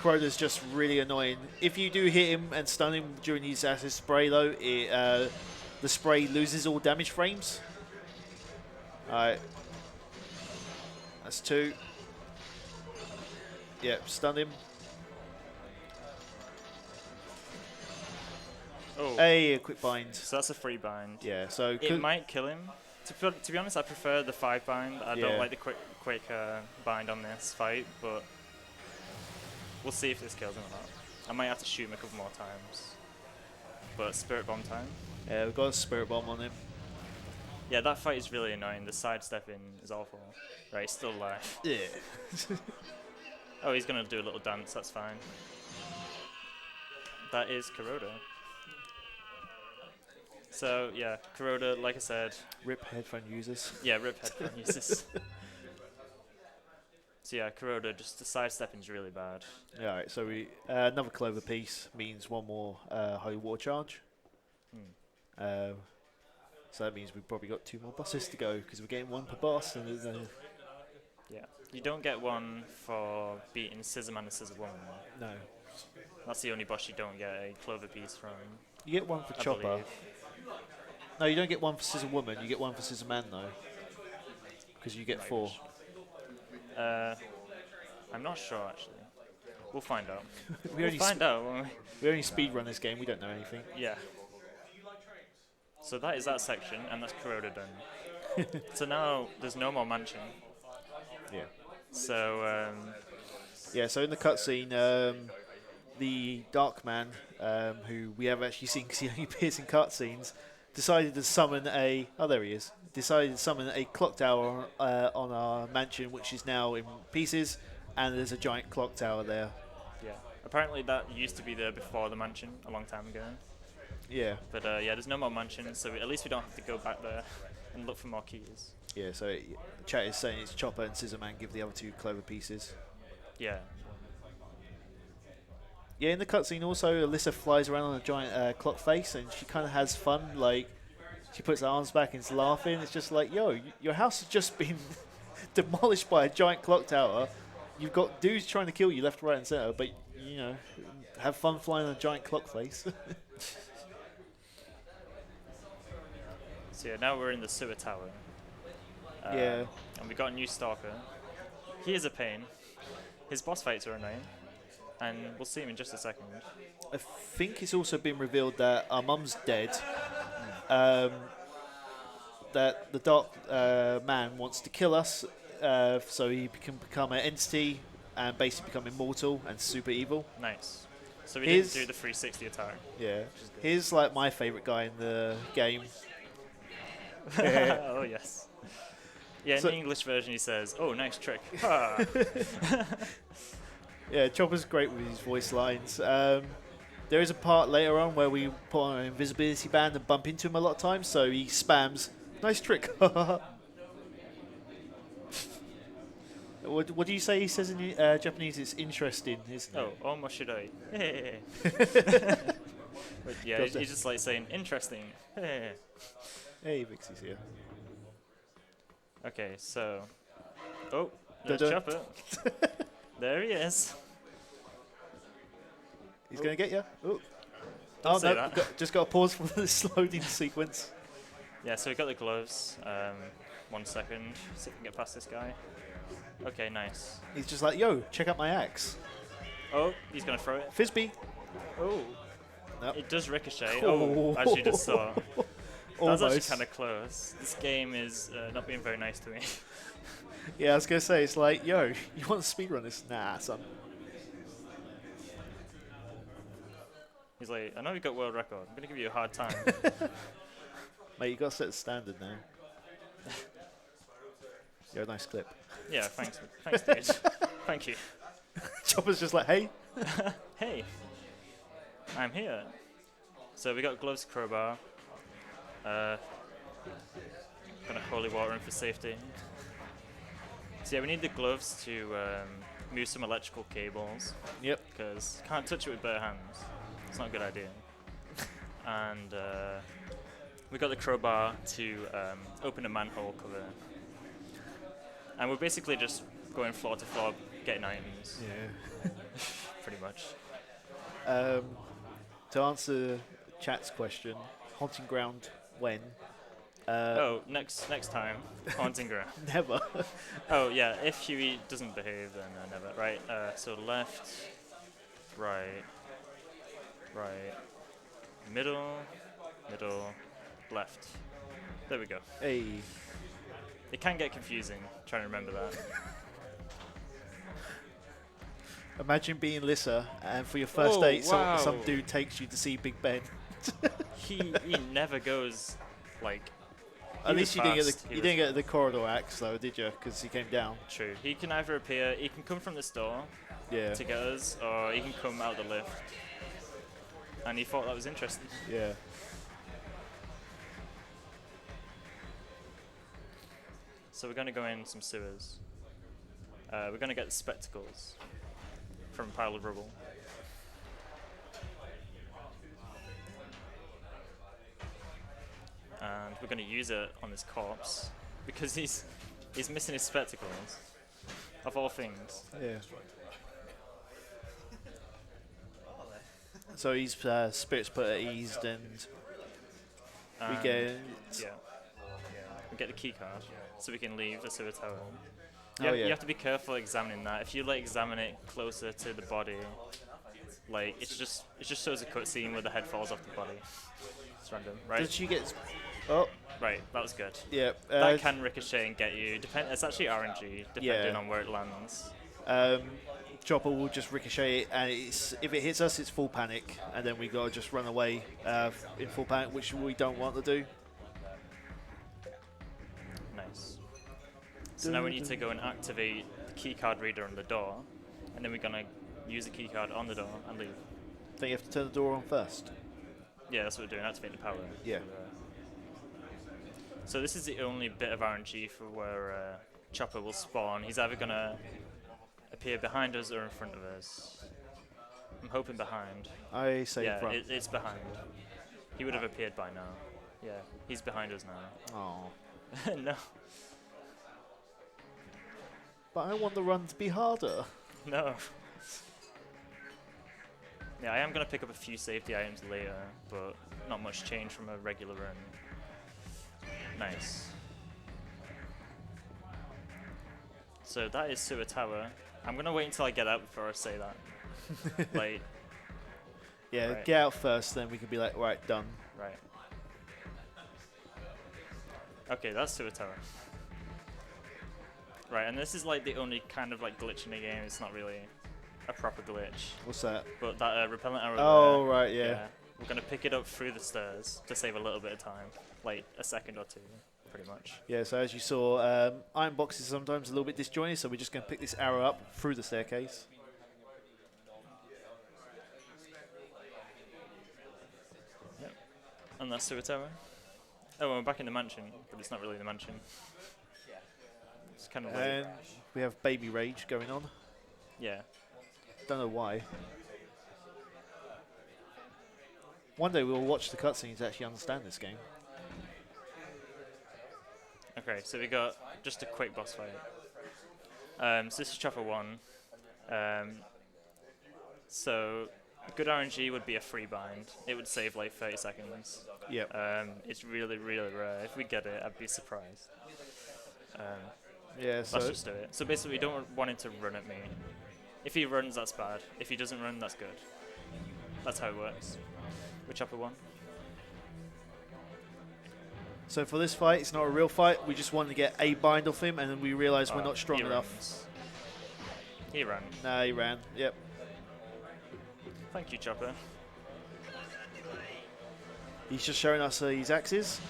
Kuroda's just really annoying. If you do hit him and stun him during his acid spray, though, the spray loses all damage frames. Alright. That's 2. Yep, stun him. Oh, Hey, a quick bind. so that's a free bind. Yeah, so It might kill him. To be honest, I prefer the 5 bind. I Yeah. don't like the quick bind on this fight, but we'll see if this kills him or not. I might have to shoot him a couple more times. But Spirit Bomb time. yeah, we've got a Spirit Bomb on him. Yeah, that fight is really annoying. The sidestepping is awful. Right, he's still alive. Yeah. Oh, he's going to do a little dance. That's fine. That is Kuroda. So, yeah, Kuroda, like I said, Rip headphone users. yeah, rip headphone uses. So, yeah, Kuroda, just the sidestepping is really bad. Yeah, alright, so we another clover piece means one more holy water charge. So that means we've probably got 2 more bosses to go because we're getting 1 per boss. And there's Yeah. You don't get one for beating Scissorman and Scissorwoman. no. That's the only boss you don't get a clover piece from. You get 1 for I Chopper. believe. No, you don't get 1 for Scissor Woman. You get 1 for Scissor Man though, because you get Right. 4. I'm not sure actually. We'll find out. we We'll only find out. Won't we only speed run this game. We don't know anything. we? Yeah. So that is that section, and that's Kuroda done. So now there's no more mansion. Yeah. So Yeah. So in the cutscene, the Dark Man, who we have actually seen because he only appears in cutscenes, decided to summon a. Oh, there he is. Decided to summon a clock tower on our mansion, which is now in pieces, and there's a giant clock tower there. yeah. Apparently that used to be there before the mansion a long time ago. Yeah. But yeah, there's no more mansion, so at least we don't have to go back there and look for more keys. Yeah. So the chat is saying it's Chopper and Scissor Man give the other 2 clover pieces. Yeah. Yeah, in the cutscene also, Alyssa flies around on a giant clock face, and she kind of has fun. Like, she puts her arms back and is laughing. It's just like, yo, your house has just been demolished by a giant clock tower. You've got dudes trying to kill you left, right, and center, but you know, have fun flying on a giant clock face. So yeah, now we're in the sewer tower. Yeah. And we got a new stalker. He is a pain. His boss fights are annoying. And we'll see him in just a second. I think it's also been revealed that our mum's dead. That the Dark Man wants to kill us, so he can become an entity and basically become immortal and super evil. Nice. So we His- didn't do the 360 attack. Yeah. is good. He's like my favorite guy in the game. Oh, yes. Yeah, in So- the English version he says, oh, nice trick. Ah. Yeah, Chopper's great with his voice lines. There is a part later on where we put on an invisibility band and bump into him a lot of times, so he spams, nice trick. What do you say he says in Japanese? It's interesting, isn't Oh, it? omoshiroi. Hey. But yeah, Got that. he's just like saying, interesting. Hey. Hey, Vixie's here. Okay, so. Oh, there's Da-da. Chopper. There he is. He's going to get you. Oh, Don't oh say no, that. just got to pause for this loading sequence. Yeah, so we got the gloves. 1 second. See if we can get past this guy. Okay, nice. He's just like, yo, check out my axe. Oh, he's gonna throw it. Frisbee. Oh, Nope. it does ricochet. Oh, as you just saw. That's Almost. actually kind of close. This game is not being very nice to me. Yeah, I was going to say, it's like, yo, you want to speedrun this? Nah, son. He's like, I know you got world record. I'm gonna give you a hard time. Mate, you got to set the standard now. You're a nice clip. Yeah, thanks, dude. Thank you. Chopper's just like, hey. Hey, I'm here. So we got gloves, crowbar. Gonna holy water in for safety. So yeah, we need the gloves to move some electrical cables. Yep. Because can't touch it with bare hands. It's not a good idea. And we got the crowbar to open a manhole cover. And we're basically just going floor to floor, getting items. Yeah. pretty much. To answer chat's question, haunting ground when? Oh, next time, haunting ground. Never. Oh yeah, if Huey doesn't behave, then never. Right. So left, right, right, middle, left. There we go. Hey. It can get confusing trying to remember that. Imagine being Lissa, and for your first Oh, date, wow. some dude takes you to see Big Ben. He never goes like. At least you didn't fast. get the corridor axe though, did you? Because he came down. True. He can either appear. He can come from this door Yeah. to get us, or he can come out the lift. And he thought that was interesting. Yeah. So we're going to go in some sewers. We're going to get the spectacles from a pile of rubble. And we're going to use it on this corpse because he's missing his spectacles, of all things. Yeah. So he's spirits put at ease, and we get. Yeah. We get the key card so we can leave the sewer tower. Oh, yeah. You have to be careful examining that. If you like examine it closer to the body, like it just shows a cutscene where the head falls off the body. It's random, right? Did she get? Oh. Right, that was good. Yeah. That can ricochet and get you. It's actually RNG depending on where it lands. Chopper will just ricochet it, and if it hits us, it's full panic, and then we gotta just run away in full panic, which we don't want to do. Nice. So now we need to go and activate the keycard reader on the door, and then we're gonna use the keycard on the door and leave. Then you have to turn the door on first. Yeah, that's what we're doing. Activate the power. Yeah. So this is the only bit of RNG for where Chopper will spawn. He's either gonna appear behind us or in front of us. I'm hoping behind. I say Yeah, front. it's behind. He would have appeared by now. Yeah, he's behind us now. Oh. No, But I want the run to be harder. no. Yeah, I am going to pick up a few safety items later, but not much change from a regular run. Nice. So that is Sewer Tower. I'm going to wait until I get out before I say that. Like, Yeah, Right. get out first, then we can be like, right, done. right. Okay, that's Sewer Tower. Right, and this is like the only kind of like glitch in the game. It's not really a proper glitch. What's that? But that repellent arrow Oh, there, right, yeah. we're going to pick it up through the stairs to save a little bit of time. Like a second or two, pretty much. Yeah, so as you saw, iron box is sometimes a little bit disjointed, so we're just going to pick this arrow up through the staircase. Yep. And that's Sewer Tower. Oh, and we're back in the mansion, but it's not really the mansion. It's kind of weird. And we have baby rage going on. Yeah. Don't know why. One day we'll watch the cutscenes to actually understand this game. Okay, so we got just a quick boss fight. So this is Chopper 1. So good RNG would be a free bind. It would save like 30 seconds. Yep. It's really, really rare. If we get it, I'd be surprised. Yeah, so Let's just do it. So basically, we don't want him to run at me. If he runs, that's bad. If he doesn't run, that's good. That's how it works. With Chopper 1. So for this fight, it's not a real fight. We just wanted to get a bind off him, and then we realised we're not strong he enough. runs. He ran. Nah, he ran. Yep. Thank you, Chopper. He's just showing us his axes.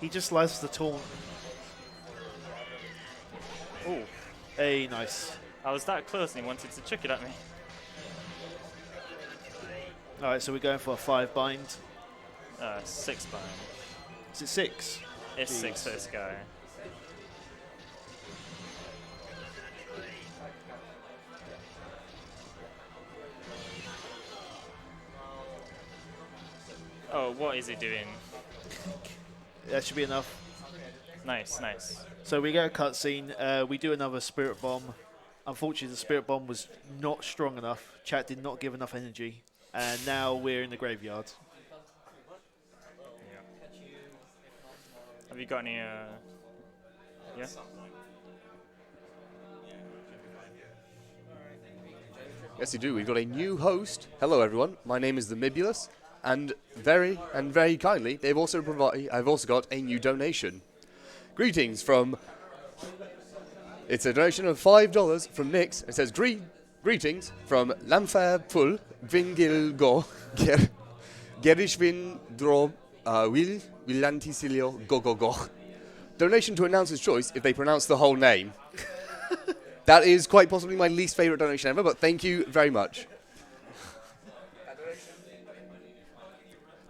He just loves the taunt. Oh, Hey, nice. I was that close and he wanted to chuck it at me. Alright, so we're going for a 5 bind. 6 bind. Is it 6? It's Jeez. 6 for this guy. Oh, what is he doing? That should be enough. Nice, nice. So we get a cutscene. We do another spirit bomb. Unfortunately, the spirit bomb was not strong enough. Chat did not give enough energy, and now we're in the graveyard. Have you got any? Yeah. Yes, you do. We've got a new host. Hello, everyone. My name is the Mibulus, and very kindly, I've also got a new donation. Greetings from. It's a donation of $5 from Nix. It says greetings from Lamfair Pul Vingilgo Gerishvin Dro Will Villanticilio Go. Donation to announcer's choice if they pronounce the whole name. That is quite possibly my least favourite donation ever, but thank you very much.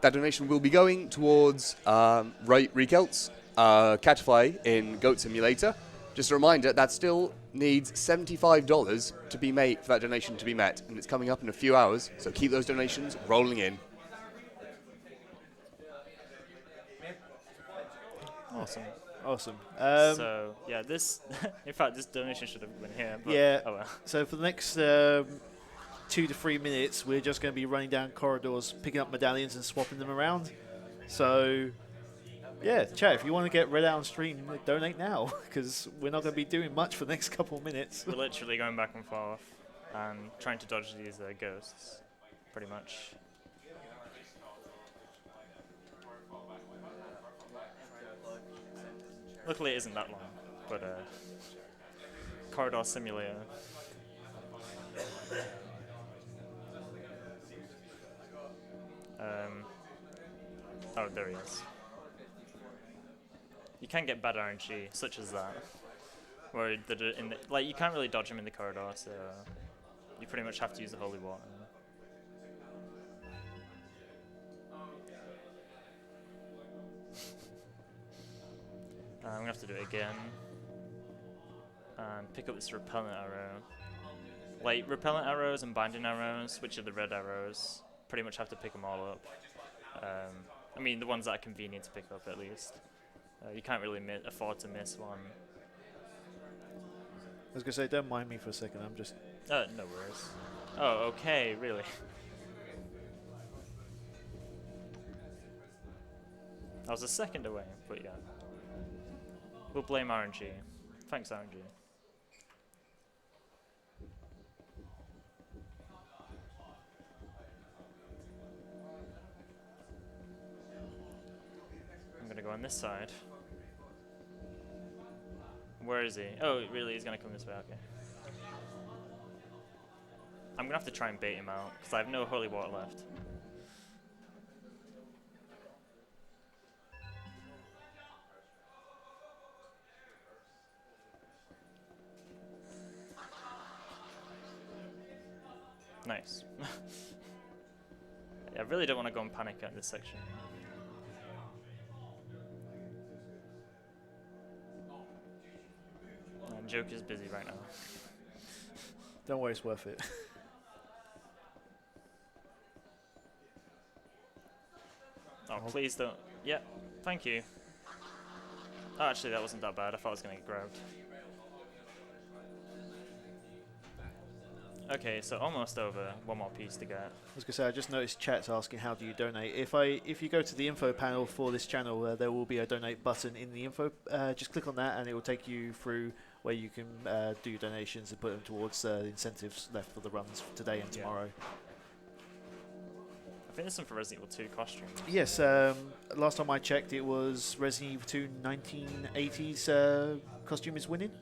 That donation will be going towards Rikelt's Catify in Goat Simulator. Just a reminder, that still needs $75 to be made for that donation to be met, and it's coming up in a few hours, so keep those donations rolling in. Awesome. So yeah, this in fact this donation should have been here. But Yeah. Oh well. So for the next 2 to 3 minutes, we're just going to be running down corridors, picking up medallions and swapping them around. So, yeah, chat, if you want to get read out on stream, donate now, because we're not going to be doing much for the next couple of minutes. We're literally going back and forth and trying to dodge these ghosts, pretty much. Luckily, it isn't that long, but corridor simulator. Oh, there he is. You can get bad RNG, such as that, where like you can't really dodge him in the corridor, so you pretty much have to use the holy water. I'm gonna have to do it again and pick up this repellent arrow. Like repellent arrows and binding arrows, which are the red arrows, pretty much have to pick them all up. I mean, the ones that are convenient to pick up at least. You can't really afford to miss one. I was going to say, don't mind me for a second, I'm just... No worries. Oh, okay, really. I was a second away, but yeah. We'll blame RNG. Thanks, RNG. I'm gonna go on this side. Where is he? Oh, really? He's gonna come this way. Okay. I'm gonna have to try and bait him out because I have no holy water left. Nice. I really don't want to go and panic at this section. Joker's busy right now. Don't worry, it's worth it. Oh, please don't. Yeah, thank you. Oh, actually, that wasn't that bad. I thought I was going to get grabbed. Okay, so almost over. One more piece to get. I was going to say, I just noticed chat's asking how do you donate. If you go to the info panel for this channel, there will be a donate button in the info. Just click on that and it will take you through where you can do donations and put them towards the incentives left for the runs for today and tomorrow. I think there's some for Resident Evil 2 costumes. Yes, last time I checked it was Resident Evil 2 1980s costume is winning.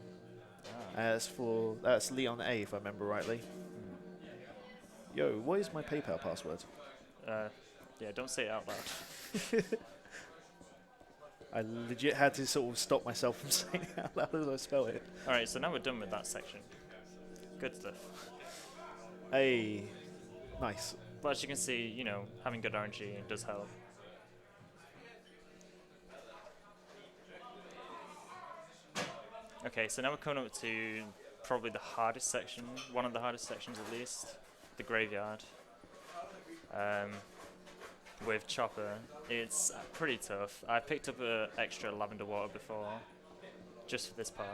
That's Leon A, if I remember rightly. Yo, what is my PayPal password? Yeah, don't say it out loud. I legit had to sort of stop myself from saying it out loud as I spell it. Alright, so now we're done with that section. Good stuff. Hey, nice. But as you can see, you know, having good RNG does help. Okay, so now we're coming up to probably the hardest section, one of the hardest sections at least, the graveyard. with Chopper, it's pretty tough. I picked up an extra lavender water before, just for this part.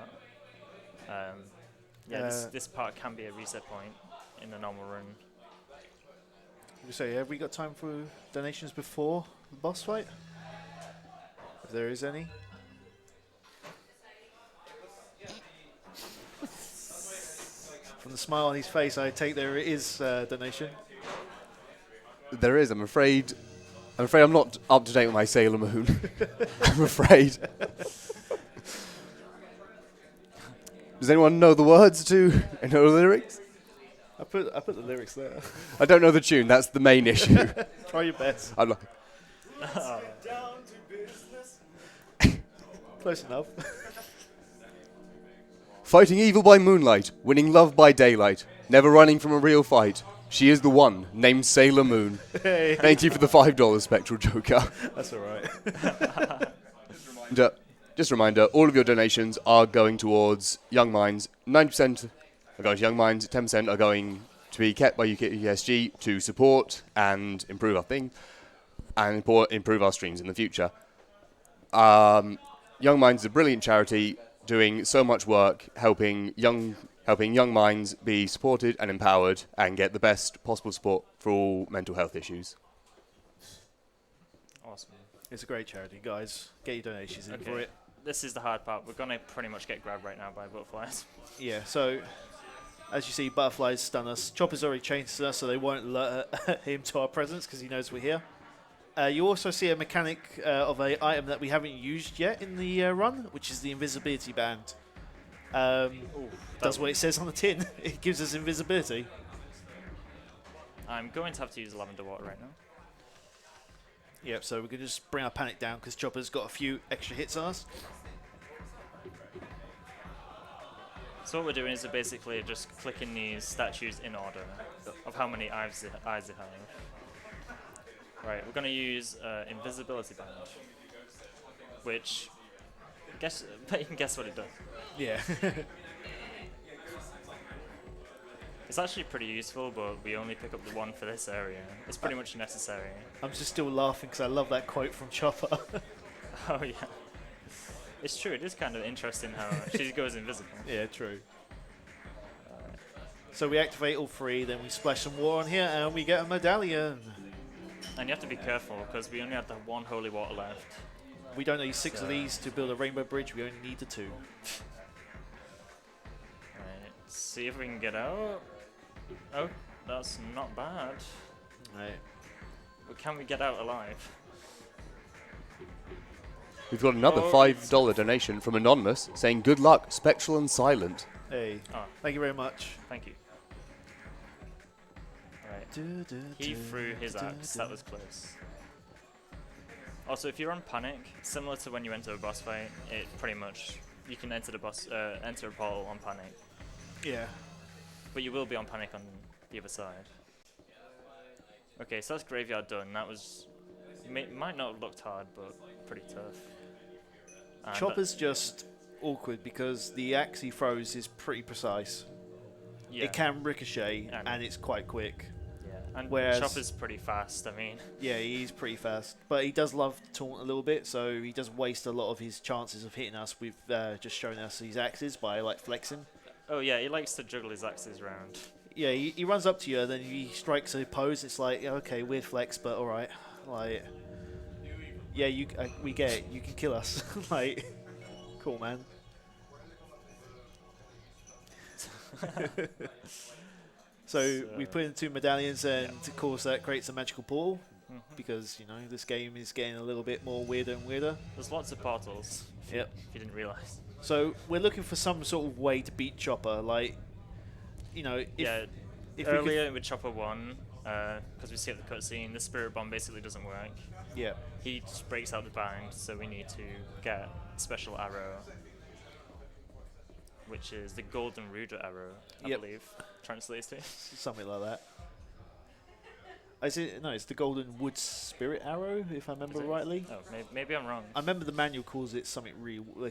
Yeah, this part can be a reset point in the normal run. So, have we got time for donations before the boss fight? If there is any. From the smile on his face, I take there is donation. There is. I'm afraid I'm not up to date with my Sailor Moon. I'm afraid. Does anyone know the words to know the lyrics? I put the lyrics there. I don't know the tune. That's the main issue. Try your best. I'm like, Close enough. fighting evil by moonlight, winning love by daylight, never running from a real fight. She is the one, named Sailor Moon. Hey. Thank you for the $5 Spectral Joker. That's all right. And, just a reminder, all of your donations are going towards Young Minds. 90% are going to Young Minds, 10% are going to be kept by UKESG to support and improve our thing and improve our streams in the future. Young Minds is a brilliant charity doing so much work helping young minds be supported and empowered and get the best possible support for all mental health issues. Awesome. It's a great charity, guys. Get your donations in for it. This is the hard part. We're going to pretty much get grabbed right now by butterflies. Yeah, so as you see, butterflies stun us. Chopper's already changed us, so they won't alert him to our presence because he knows we're here. You also see a mechanic of an item that we haven't used yet in the run, which is the invisibility band. Does what it says on the tin. It gives us invisibility. I'm going to have to use lavender water right now. Yep, so we can just bring our panic down because Chopper's got a few extra hits on us. So what we're doing is basically just clicking these statues in order of how many eyes they have. Right, we're going to use invisibility band, which you can guess what it does. Yeah. It's actually pretty useful, but we only pick up the one for this area. It's pretty much necessary. I'm just still laughing because I love that quote from Chopper. Oh yeah, it's true. It is kind of interesting how she goes invisible. Yeah, true. So we activate all three, then we splash some water on here, and we get a medallion. And you have to be careful because we only have the one holy water left. We don't need 6 of these to build a rainbow bridge. We only need the 2. Right, see if we can get out. Oh, that's not bad. Right. But can we get out alive? We've got another $5 donation from Anonymous saying, good luck, Spectral and Silent. Hey, thank you very much. Thank you. Right. He threw his axe. That was close. Also, if you're on panic, similar to when you enter a boss fight, it pretty much you can enter a portal on panic. Yeah. But you will be on panic on the other side. Okay, so that's graveyard done. That was might not have looked hard, but pretty tough. And Chopper's just awkward because the axe he throws is pretty precise. yeah, It can ricochet, and it's quite quick. yeah, and whereas- Chopper's pretty fast. I mean, Yeah, he's pretty fast, but he does love to taunt a little bit, so he does waste a lot of his chances of hitting us with just showing us his axes by like flexing. oh yeah, he likes to juggle his axes around. Yeah, he runs up to you, and then he strikes a pose. It's like, yeah, okay, weird flex, but all right. Like, yeah, we get it. You can kill us. Like, cool, man. So we put in 2 medallions, and of course that creates a magical portal. Because, you know, this game is getting a little bit more weirder and weirder. There's lots of portals. Yep. If you didn't realise. So we're looking for some sort of way to beat Chopper. Like, you know, if we earlier with Chopper 1, because we see at the cutscene, the Spirit Bomb basically doesn't work. yeah. He just breaks out the bind, so we need to get Special Arrow, which is the Golden Ruder Arrow, I Yep. believe, translates to. Something like that. No, it's the Golden Wood Spirit Arrow, if I remember rightly. Oh, maybe I'm wrong. I remember the manual calls it something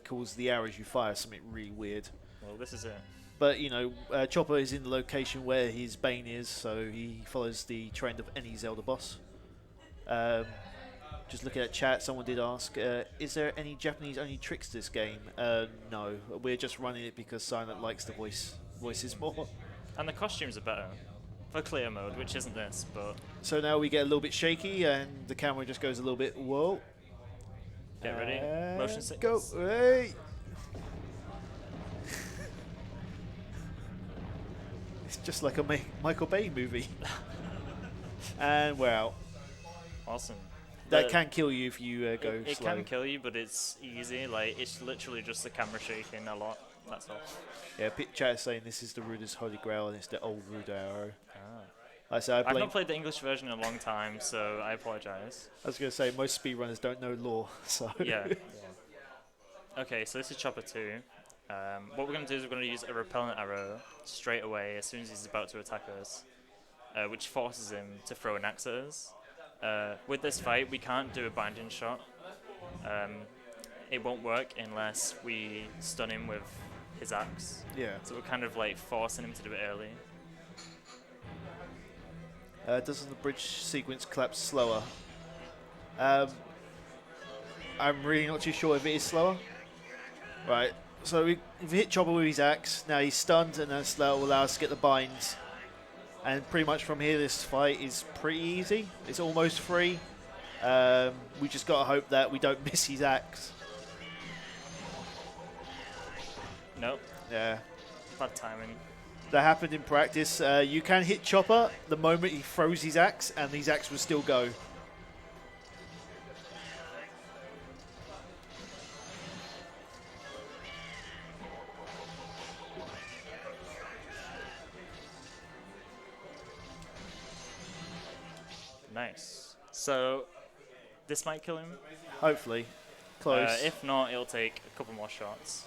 calls the arrows you fire something really weird. Well, this is it. But, you know, Chopper is in the location where his Bane is, so he follows the trend of any Zelda boss. Um, just looking at chat, someone did ask, is there any Japanese-only tricks to this game? No, we're just running it because Silent likes the voices more. And the costumes are better for clear mode, which isn't this, but So now we get a little bit shaky, and the camera just goes a little bit, whoa. get ready. Motion And sickness. go. Hey. It's just like a Michael Bay movie. And we're out. Awesome. That The- can kill you if you go It slow. can kill you, but it's easy. Like, it's literally just the camera shaking a lot. That's all. Yeah, chat is saying this is the Ruda's Holy Grail and it's the old Ruda arrow. Ah. Like I said, I've not played the English version in a long time, so I apologize. I was going to say, most speedrunners don't know lore, so... Yeah. Okay, so this is Chopper 2. What we're going to do is we're going to use a repellent arrow straight away as soon as he's about to attack us, which forces him to throw an axe at us. With this fight, we can't do a binding shot. It won't work unless we stun him with his axe. Yeah. So we're kind of like forcing him to do it early. Doesn't the bridge sequence collapse slower? I'm really not too sure if it is slower. Right, so we've hit Chopper with his axe, now he's stunned, and that will allow us to get the binds. And pretty much from here, this fight is pretty easy. It's almost free. We just got to hope that we don't miss his axe. Nope, Yeah. bad timing. That happened in practice. You can hit Chopper the moment he throws his axe, and his axe will still go. Nice. So this might kill him. Hopefully. Close. If not, it'll take a couple more shots.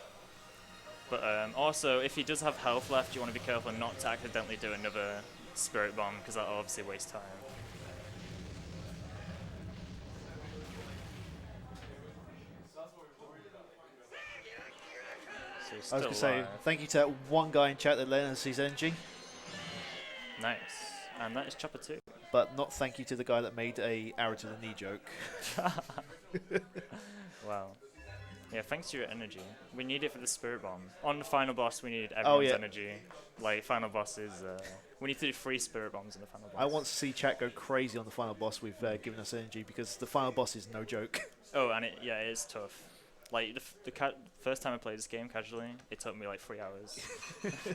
But also, if he does have health left, you want to be careful not to accidentally do another spirit bomb, because that'll obviously waste time. So he's I was going still to say, alive. thank you to that one guy in chat that lent us his energy, Nice. And that is Chopper 2. but not thank you to the guy that made a arrow to the knee joke. Wow. Yeah, thanks to your energy. We need it for the spirit bomb. On the final boss, we need everyone's yeah. energy. Like, final boss is... we need to do 3 spirit bombs in the final boss. I want to see chat go crazy on the final boss with giving us energy, because the final boss is no joke. Oh, and it is tough. Like, first time I played this game casually, it took me like 3 hours.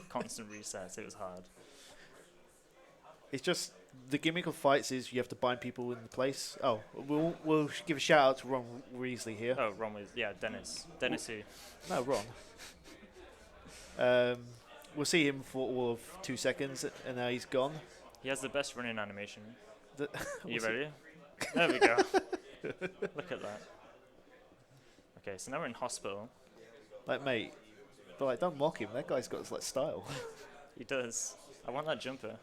Constant resets, it was hard. It's just, the gimmick of fights is you have to bind people in the place. Oh, we'll give a shout out to Ron Weasley here. Oh, Ron was... Yeah, Dennis. Dennis who? No, Ron. We'll see him for all of 2 seconds, and now he's gone. He has the best running animation. The- Are you what's it- ready? There we go. Look at that. Okay, so now we're in hospital. Like, mate, but like, don't mock him. That guy's got like style. He does. I want that jumper.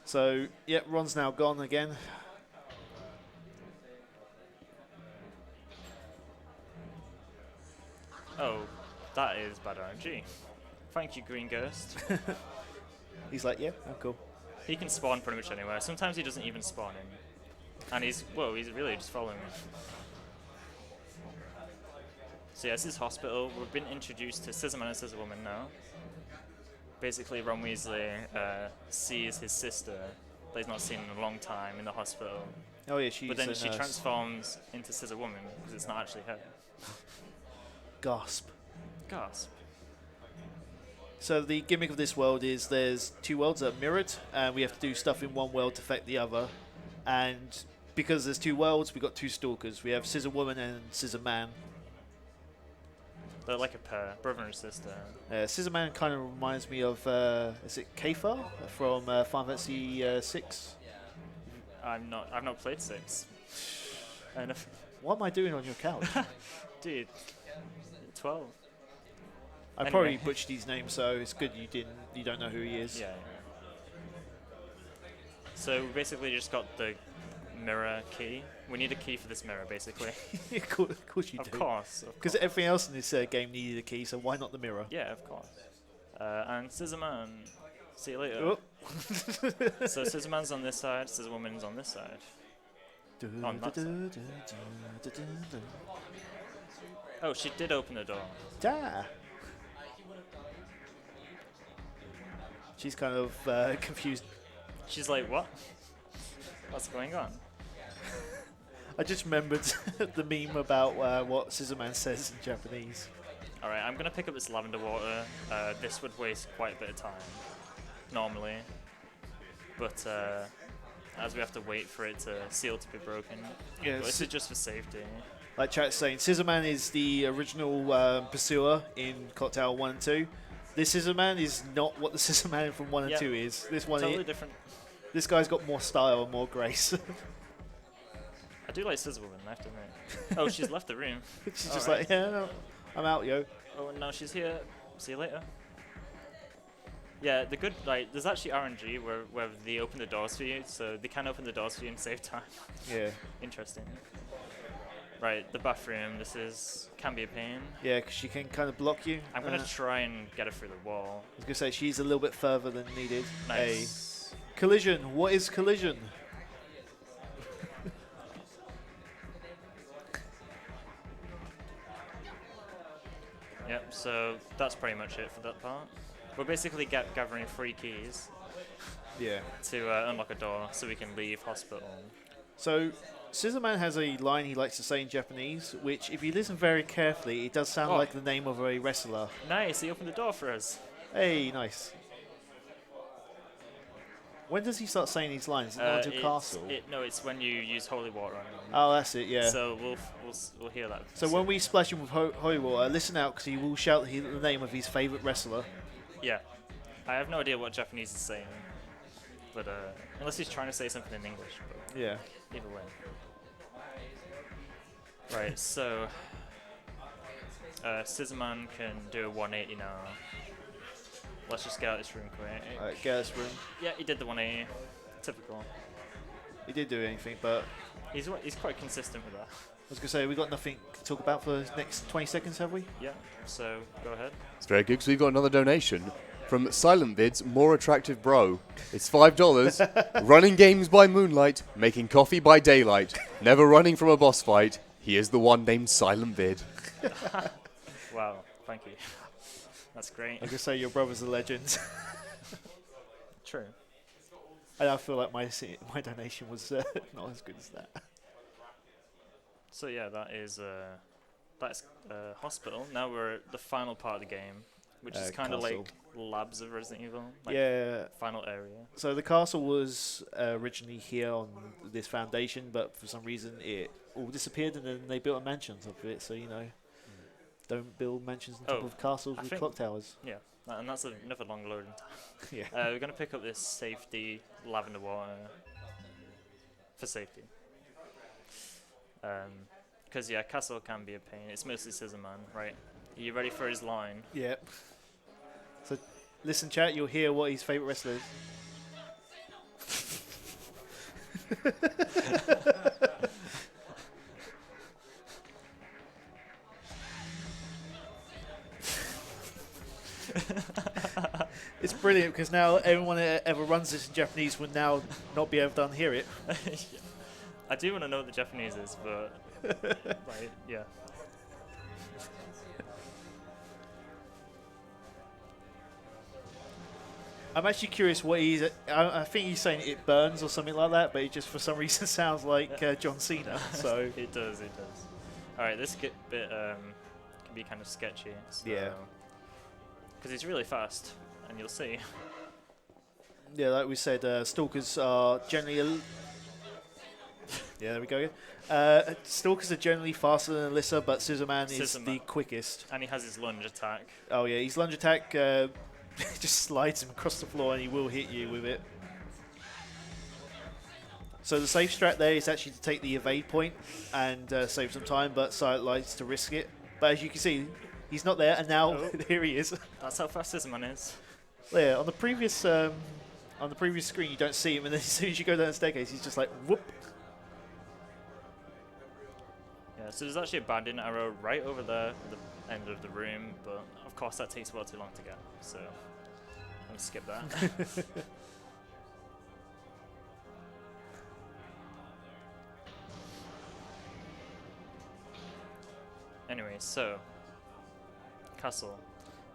So, yeah, Ron's now gone again. Oh, that is bad RNG. Thank you, Green Ghost. He's like, yeah, I'm cool. He can spawn pretty much anywhere. Sometimes he doesn't even spawn in. And he's really just following me. So yeah, this is hospital. We've been introduced to Scissorman and Scissorwoman now. Basically, Ron Weasley sees his sister that he's not seen in a long time in the hospital. Oh yeah, she's But then a she nurse. transforms into Scissorwoman because it's not actually her. Gasp. Gasp. So the gimmick of this world is there's 2 worlds that are mirrored, and we have to do stuff in one world to affect the other. And because there's 2 worlds, we've got 2 stalkers. We have Scissor Woman and Scissor Man. They're like a pair, brother and sister. Scissor Man kind of reminds me of, is it Kefar from Final Fantasy 6? I've not played 6. And What am I doing on your couch? dude, 12. I Anyway. probably butchered his name, so it's good you don't know who he is. Yeah. So we basically just got the mirror key. We need a key for this mirror, basically. Of course you Of do. course. Because everything else in this game needed a key, so why not the mirror? Yeah, of course. And Scissorman. See you later. Oh. So Scissorman's on this side, Scissorwoman's on this side. On that side. Oh, she did open the door. Da. She's kind of confused. She's like, what? What's going on? I just remembered the meme about what Scissorman says in Japanese. Alright, I'm going to pick up this lavender water. This would waste quite a bit of time, normally. But as we have to wait for it to seal to be broken. Yeah, But this is just for safety. like chat's saying, Scissorman is the original pursuer in Clock Tower 1 and 2. This Scissorman is not what the Scissorman from 1 and Yep. 2 is. This one, Totally different. this guy's got more style and more grace. I do like Scissorwoman, I have to admit. Oh, she's left the room. She's just Alright. like, yeah, no, I'm out, yo. Oh, and now she's here. See you later. Yeah, the good, like, there's actually RNG where they open the doors for you, so they can open the doors for you and save time. Yeah, Interesting. Right, the bathroom. This can be a pain. yeah, because she can kind of block you. I'm gonna try and get her through the wall. I was gonna say she's a little bit further than needed. Nice. A collision. What is collision? Yep. So that's pretty much it for that part. We're basically gathering 3 keys Yeah. to unlock a door so we can leave hospital. So, Scissorman has a line he likes to say in Japanese, which, if you listen very carefully, it does sound Oh. like the name of a wrestler. Nice. He opened the door for us. Hey, nice. When does he start saying these lines? Is it not until Castle? No, it's when you use holy water on him. Oh, that's it, yeah. So we'll hear that. So when we splash him with holy water, listen out because he will shout the name of his favourite wrestler. Yeah. I have no idea what Japanese is saying, but unless he's trying to say something in English. But Yeah. either way. Right. So Scissorman can do a 180 now. Let's just get out of this room quick. Alright, get us room. Yeah, he did the 180. Typical. He did do anything, but He's quite consistent with that. I was going to say, we got nothing to talk about for the next 20 seconds, have we? Yeah. So go ahead. It's very good because we've got another donation from Silent Vid's More Attractive Bro. It's $5. Running games by moonlight, making coffee by daylight, never running from a boss fight. He is the one named Silent Vid. Wow. Thank you. That's great. I was going to say, your brother's a legend. True. And I feel like my donation was not as good as that. So yeah, that's hospital. Now we're at the final part of the game, which is kind of castle. like labs of Resident Evil. Like Yeah. Final area. So the castle was originally here on this foundation, but for some reason it all disappeared, and then they built a mansion on top of it. So don't build mansions on top Oh, of castles I with think- clock towers. Yeah, and that's another long loading time. Yeah. We're gonna pick up this safety lavender water for safety. Because yeah, castle can be a pain. It's mostly Scissorman, right? Are you ready for his line? Yeah. So listen, chat. You'll hear what his favourite wrestler is. It's brilliant because now everyone that ever runs this in Japanese would now not be able to unhear it. Yeah. I do want to know what the Japanese is, but like, yeah. I'm actually curious what he's. I think he's saying it burns or something like that, but it just for some reason sounds like John Cena. So It does. All right, this bit can be kind of sketchy. So Yeah. Because he's really fast, and you'll see. yeah, like we said, stalkers are generally. Yeah, there we go. Stalkers are generally faster than Alyssa, but Scissorman is the Scissorman. quickest. And he has his lunge attack. Oh yeah, his lunge attack just slides him across the floor, and he will hit you with it. So the safe strat there is actually to take the evade point and save some time, but Silent likes to risk it. But as you can see, he's not there, and now here he is. That's how fast Scissorman is. Yeah, on the previous screen you don't see him, and then as soon as you go down the staircase, he's just like whoop. Yeah, so there's actually a bandit arrow right over there at the end of the room, but of course that takes well too long to get, so I'm going to skip that. so castle.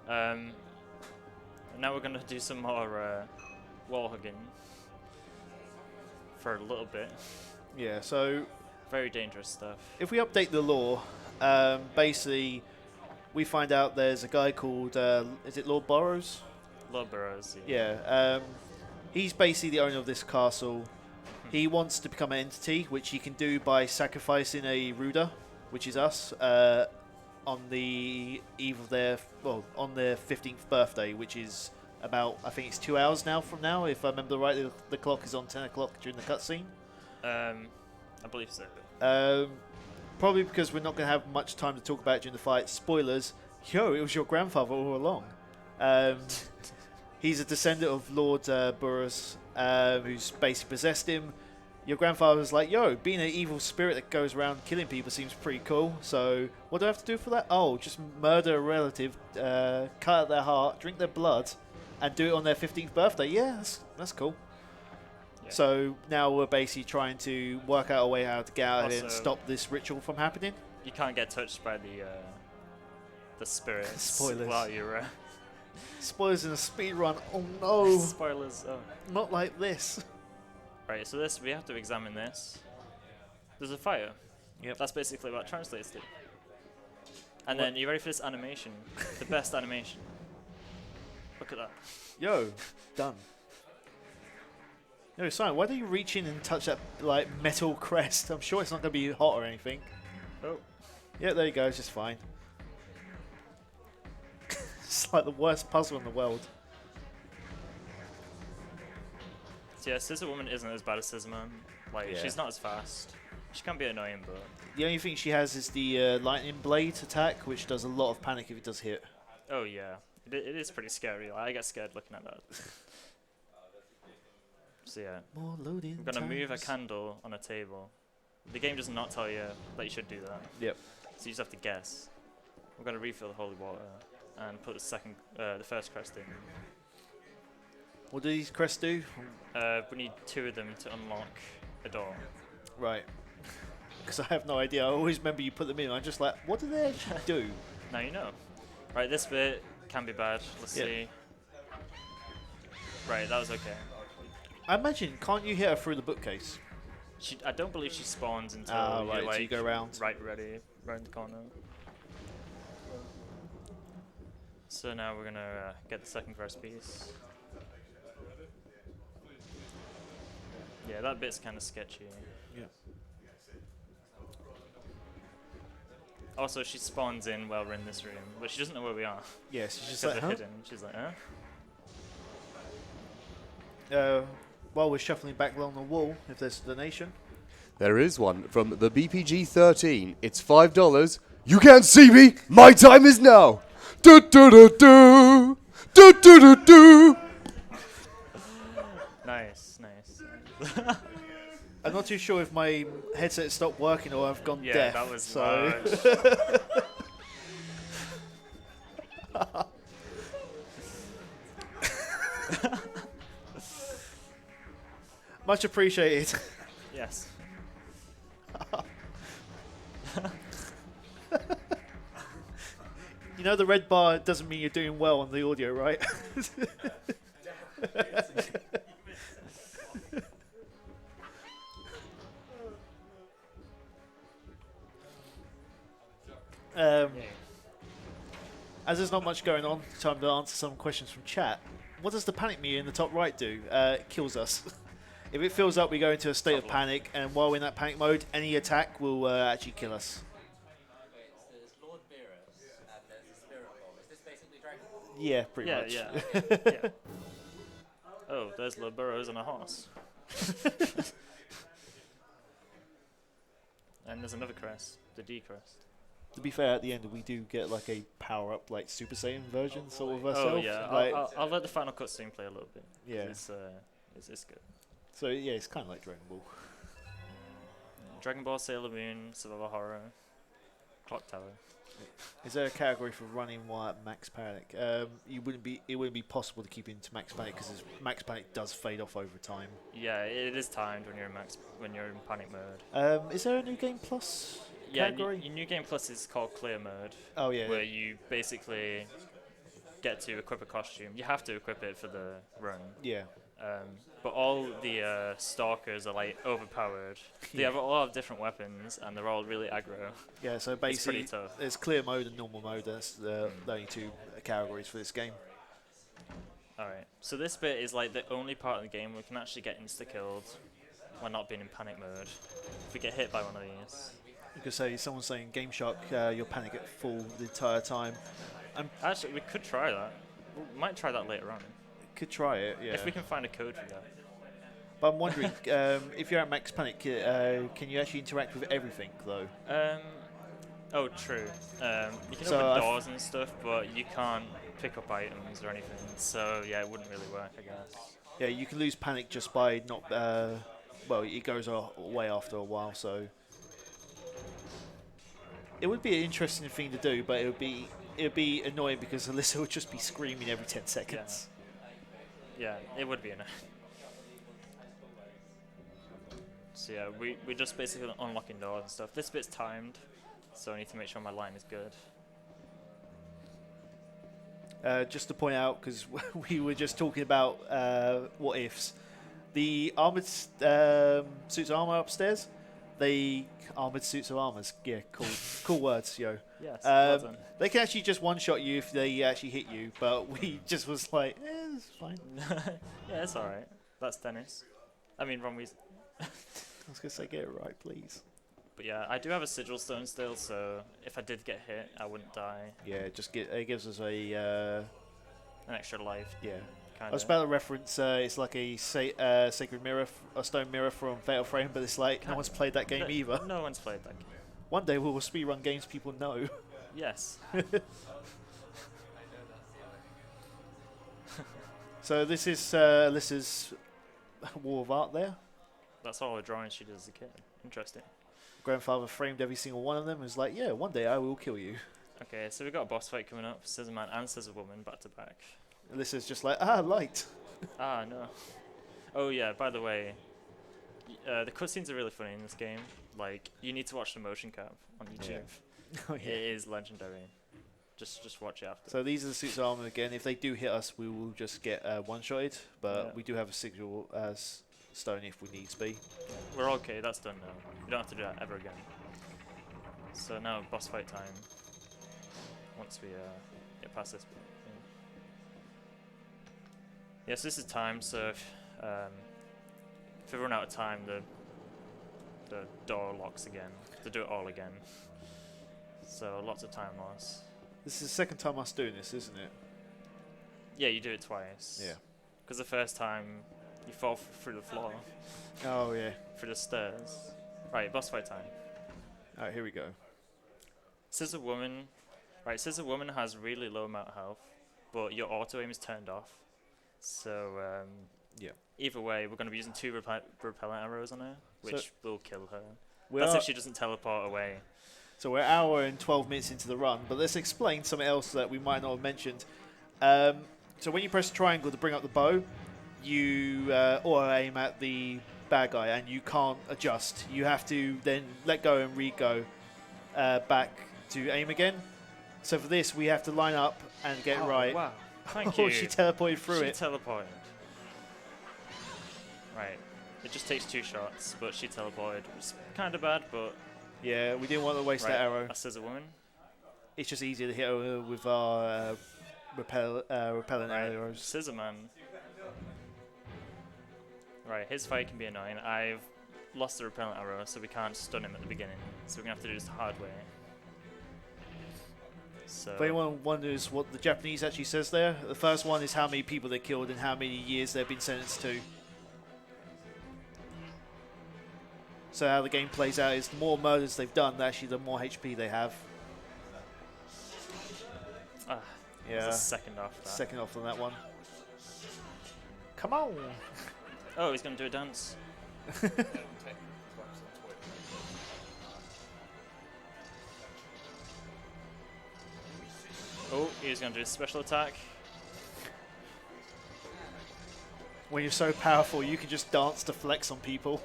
Now we're gonna do some more wall hugging for a little bit. Yeah, so Very dangerous stuff. if we update the lore, basically we find out there's a guy called, is it Lord Burrows? Lord Burrows. Yeah, he's basically the owner of this castle. He wants to become an entity, which he can do by sacrificing a Ruda, which is us, on the eve of their, on their 15th birthday, which is about, I think it's 2 hours now from now, if I remember right. The clock is on 10 o'clock during the cutscene. I believe so. Probably because we're not going to have much time to talk about it during the fight. Spoilers. Yo, it was your grandfather all along. He's a descendant of Lord Burrows, who's basically possessed him. Your grandfather was like, yo, being an evil spirit that goes around killing people seems pretty cool. So what do I have to do for that? Oh, just murder a relative, cut out their heart, drink their blood, and do it on their 15th birthday. Yeah, that's cool. Yeah. So now we're basically trying to work out a way how to get out of it and Also- stop this ritual from happening. You can't get touched by the spirits Spoilers. while you're Spoilers in a speed run. Oh no, spoilers. Oh. not like this. Right, so this we have to examine this. There's a fire. Yep. That's basically what translates to. And then you ready for this animation? The best animation. Look at that. Yo, done. Yo, Simon, why don't you reach in and touch that like metal crest? I'm sure it's not going to be hot or anything. Oh. Yeah, there you go. It's just fine. It's like the worst puzzle in the world. So yeah, Scissor Woman isn't as bad as Scissor Man. Like, Yeah. she's not as fast. She can be annoying, but The only thing she has is the lightning blade attack, which does a lot of panic if it does hit. oh yeah, it is pretty scary. Like, I get scared looking at that. So yeah, More loading. I'm gonna move a times. candle on a table. The game does not tell you that you should do that. Yep. So you just have to guess. We're gonna refill the holy water and put the first crest in. What do these crests do? We need 2 of them to unlock a door. Right. Because I have no idea. I always remember you put them in. I'm just like, what do they actually do? Now you know. Right, this bit can be bad. Let's Yep. see. Right, that was okay. I imagine, can't you hit her through the bookcase? I don't believe she spawns until Ah, you're right, like so you go round. right ready, round the corner. So now we're gonna get the second first piece. Yeah, that bit's kind of sketchy. Yeah. Also, she spawns in while we're in this room, but she doesn't know where we are Yes, she's just because like, we're huh? hidden. She's like, huh? While we're shuffling back along the wall, if there's a donation. There is one from the BPG 13. It's $5. You can't see me. My time is now. Do do do do. Do do do do. Nice, nice. I'm not too sure if my headset stopped working or I've gone Yeah, deaf. that was so. Much appreciated. Yes. You know the red bar doesn't mean you're doing well on the audio, right? Yay. As there's not much going on, time to answer some questions from chat. What does the panic meter in the top right do? It kills us. If it fills up, we go into a state of Trouble. panic, and while we're in that panic mode, any attack will actually kill us. Yeah, pretty Yeah, much. yeah. Yeah. Oh, there's Lord Burrows on a horse. And there's another crest, the D crest. To be fair, at the end we do get like a power up, like Super Saiyan version sort of Oh ourselves. yeah, Like, I'll let the final cutscene play a little bit. 'Cause Yeah. it's good. so yeah, it's kind of like Dragon Ball. Dragon Ball, Sailor Moon, Survival Horror, Clock Tower. Is there a category for running while at max panic? It wouldn't be possible to keep into max panic because max panic does fade off over time. Yeah, it is timed when you're in panic mode. Is there a new game plus Yeah, category? your new game plus is called Clear Mode, Oh yeah. where you basically get to equip a costume. You have to equip it for the run. Yeah. But all the stalkers are like overpowered. They have a lot of different weapons, and they're all really aggro. Yeah. So It's pretty basically, tough. there's clear mode and normal mode. That's the only two categories for this game. Alright, so this bit is like the only part of the game where we can actually get insta-killed while not being in panic mode. If we get hit by one of these. You could say someone's saying Game Shark, you'll panic at full the entire time. Actually, we could try that. We might try that later on. Could try it, yeah. If we can find a code for that. But I'm wondering, if you're at max panic, can you actually interact with everything though? Oh, true. You can So open doors and stuff, but you can't pick up items or anything. So yeah, it wouldn't really work, I guess. Yeah, you can lose panic just by not. Well, it goes away after a while, so it would be an interesting thing to do, but it would be annoying because Alyssa would just be screaming every 10 seconds. Yeah, it would be annoying. So yeah, we're just basically unlocking doors and stuff. This bit's timed, so I need to make sure my line is good. Just to point out, because we were just talking about what ifs, the armored suits of armor upstairs, armored suits of armors, yeah, cool words, yo. Yes, well done. They can actually just one-shot you if they actually hit you, but we just was like, it's fine. Yeah, it's alright. That's Dennis. I mean, Ron Weasley. I was gonna say, get it right, please. But yeah, I do have a sigil stone still, so if I did get hit, I wouldn't die. Yeah, it gives us a An extra life. yeah. Kind I was about to reference it's like a sacred mirror, a stone mirror from Fatal Frame, but it's like no one's played that game either. No one's played that game. One day we will speedrun games people know. Yes. So this is Alyssa's wall of art there. That's all the drawings she did as a kid. Interesting. Grandfather framed every single one of them and was like, yeah, one day I will kill you. Okay, so we've got a boss fight coming up. Scissor Man and Scissor Woman back to back. Alyssa's just like, light. Ah, no. Oh yeah, by the way, the cutscenes are really funny in this game. Like, you need to watch the motion cap on YouTube. Oh, It is legendary. Just watch it after. So these are the suits of armor again. If they do hit us, we will just get one-shotted, but Yeah. we do have a sigil as stone if we need to be. We're okay, that's done now. We don't have to do that ever again. So now boss fight time. Once we get past this bit. Yes, this is time, so if we run out of time, the door locks again. To do it all again. So lots of time loss. This is the second time us doing this, isn't it? Yeah, you do it twice. Yeah. Because the first time you fall through the floor, Oh, yeah. through the stairs. Right, boss fight time. Alright, here we go. Scissor Woman. Right, Scissor Woman has really low amount of health, but your auto aim is turned off. So, Yeah. either way, we're going to be using 2 repellent arrows on her, which will kill her. We That's are- if she doesn't teleport away. So we're an hour and 12 minutes into the run, but let's explain something else that we might not have mentioned. So when you press triangle to bring up the bow, you auto aim at the bad guy, and you can't adjust. You have to then let go and re-go back to aim again. So for this, we have to line up and get it right. Wow. Thank Oh, you. she teleported through She it. teleported. Right. It just takes 2 shots, but she teleported. It's kind of bad, but... Yeah, we didn't want to waste Right, that arrow. a Scissor Woman. It's just easier to hit her with our repellent Right. arrows. Scissor Man. Right, his fight can be annoying. I've lost the repellent arrow, so we can't stun him at the beginning. So we're going to have to do this the hard way. So... If anyone wonders what the Japanese actually says there, the first one is how many people they killed and how many years they've been sentenced to. So how the game plays out is the more murders they've done, actually the more HP they have. Ah, Yeah, there's a second off that. second off on that one. Come on! Oh, he's going to do a dance. Oh, he's going to do a special attack. When you're so powerful, you can just dance to flex on people.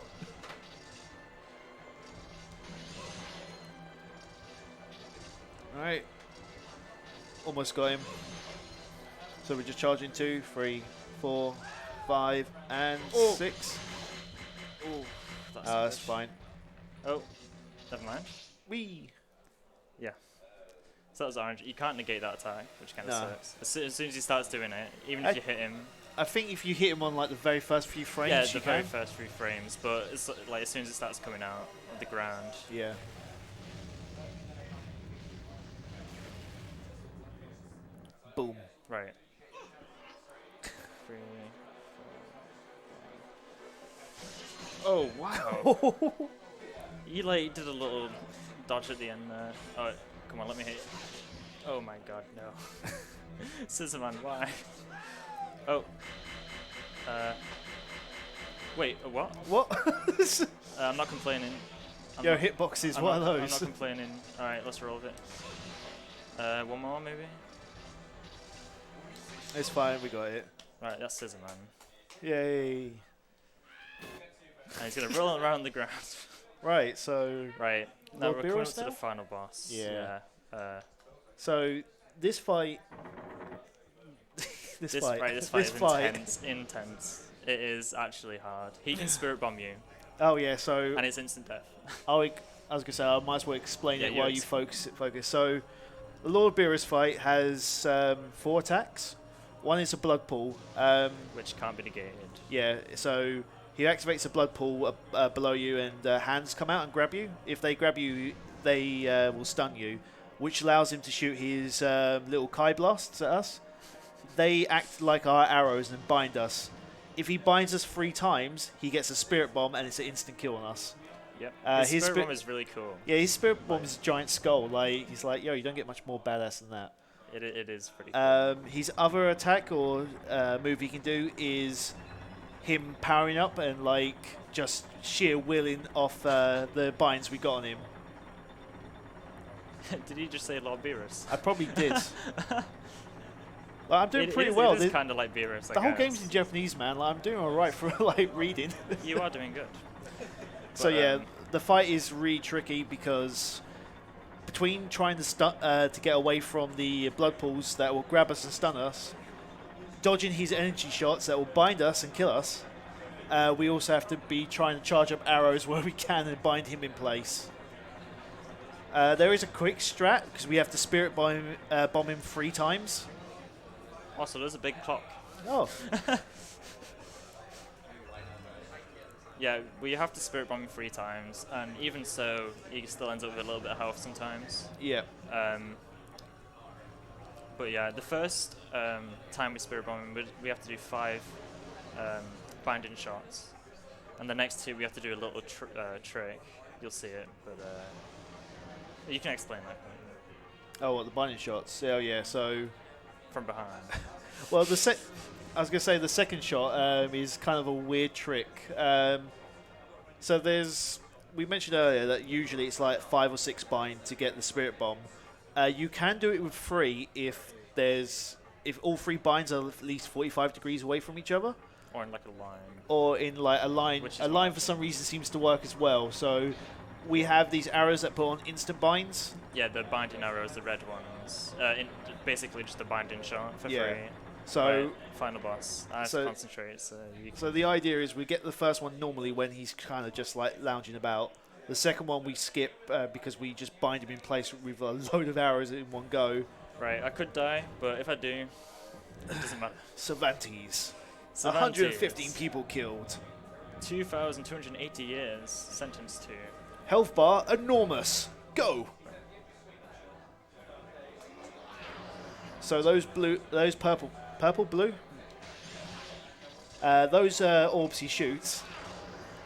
almost got him. So we're just charging 2, 3, 4, 5, and 6. Oh, that's That's fine. Oh, never mind. Wee. Yeah. So that was orange. You can't negate that attack, which kind of No. sucks. As soon as he starts doing it, even I- if you hit him, I think if you hit him on like the very first few frames, yeah, you the very can. first 3 frames, but it's like as soon as it starts coming out of the ground, Yeah. Boom. right. 3, 4. Oh wow! You like did a little dodge at the end there. Oh, come on, let me hit. Oh my god, no. Scissorman, why? Oh. Wait, what? What? I'm not complaining. I'm Yo, not- hitboxes, I'm what not- are I'm those? not complaining. Alright, let's roll with it. One more, maybe? It's fine, we got it. Right, that's Scissorman. Yay. And he's gonna roll around the ground. Right, so Right, now Lord we're coming up Beerus to the now? final boss. Yeah. Uh, so this fight this fight is intense. It is actually hard. He can spirit bomb you, Oh yeah, so and it's instant death. I was gonna say I might as well explain Yeah, it you while you focus. So the Lord Beerus fight has 4 attacks. One is a blood pool. Which can't be negated. Yeah, so he activates a blood pool below you, and hands come out and grab you. If they grab you, they will stun you, which allows him to shoot his little Kai blasts at us. They act like our arrows and bind us. If he binds us 3 times, he gets a spirit bomb, and it's an instant kill on us. Yep. His His spirit spirit- bomb is really cool. Yeah, his spirit bomb is a giant skull. Like he's like, yo, you don't get much more badass than that. It is pretty cool. His other attack or move he can do is him powering up and like just sheer willing off the binds we got on him. Did he just say Lord Beerus? I probably did. Like, I'm doing pretty it well. It is kind of like Beerus. The whole game's in Japanese, man. Like, I'm doing all right for like reading. You are doing good. So But, yeah, the fight is really tricky because between trying to get away from the blood pools that will grab us and stun us, dodging his energy shots that will bind us and kill us, we also have to be trying to charge up arrows where we can and bind him in place. There is a quick strat because we have to spirit bomb him 3 times. Also, there's a big clock. Oh, Yeah, we have to spirit bomb him 3 times, and even so, he still ends up with a little bit of health sometimes. yeah. But yeah, the first time we spirit bomb him, we have to do 5 binding shots, and the next 2 we have to do a little trick. You'll see it, but you can explain that Oh, what, the binding shots? Oh, yeah. So, from behind. well, I was going to say the second shot is kind of a weird trick. So we mentioned earlier that usually it's like 5 or 6 bind to get the spirit bomb. You can do it with 3 if all 3 binds are at least 45 degrees away from each other, Or in like a line. or in like a line. Which is A line for some reason seems to work as well. So we have these arrows that put on instant binds. Yeah, the binding arrows, the red ones. Basically just a binding shot for Yeah. free. So Right, final boss. I have so- to concentrate, so you can... So the idea is we get the first one normally when he's kind of just like lounging about. The second one we skip because we just bind him in place with a load of arrows in one go. Right, I could die, but if I do, it doesn't matter. Cervantes. Cervantes. 115 people killed. 2,280 years sentenced to. Health bar enormous. Go. So those purple, blue. Those orbs he shoots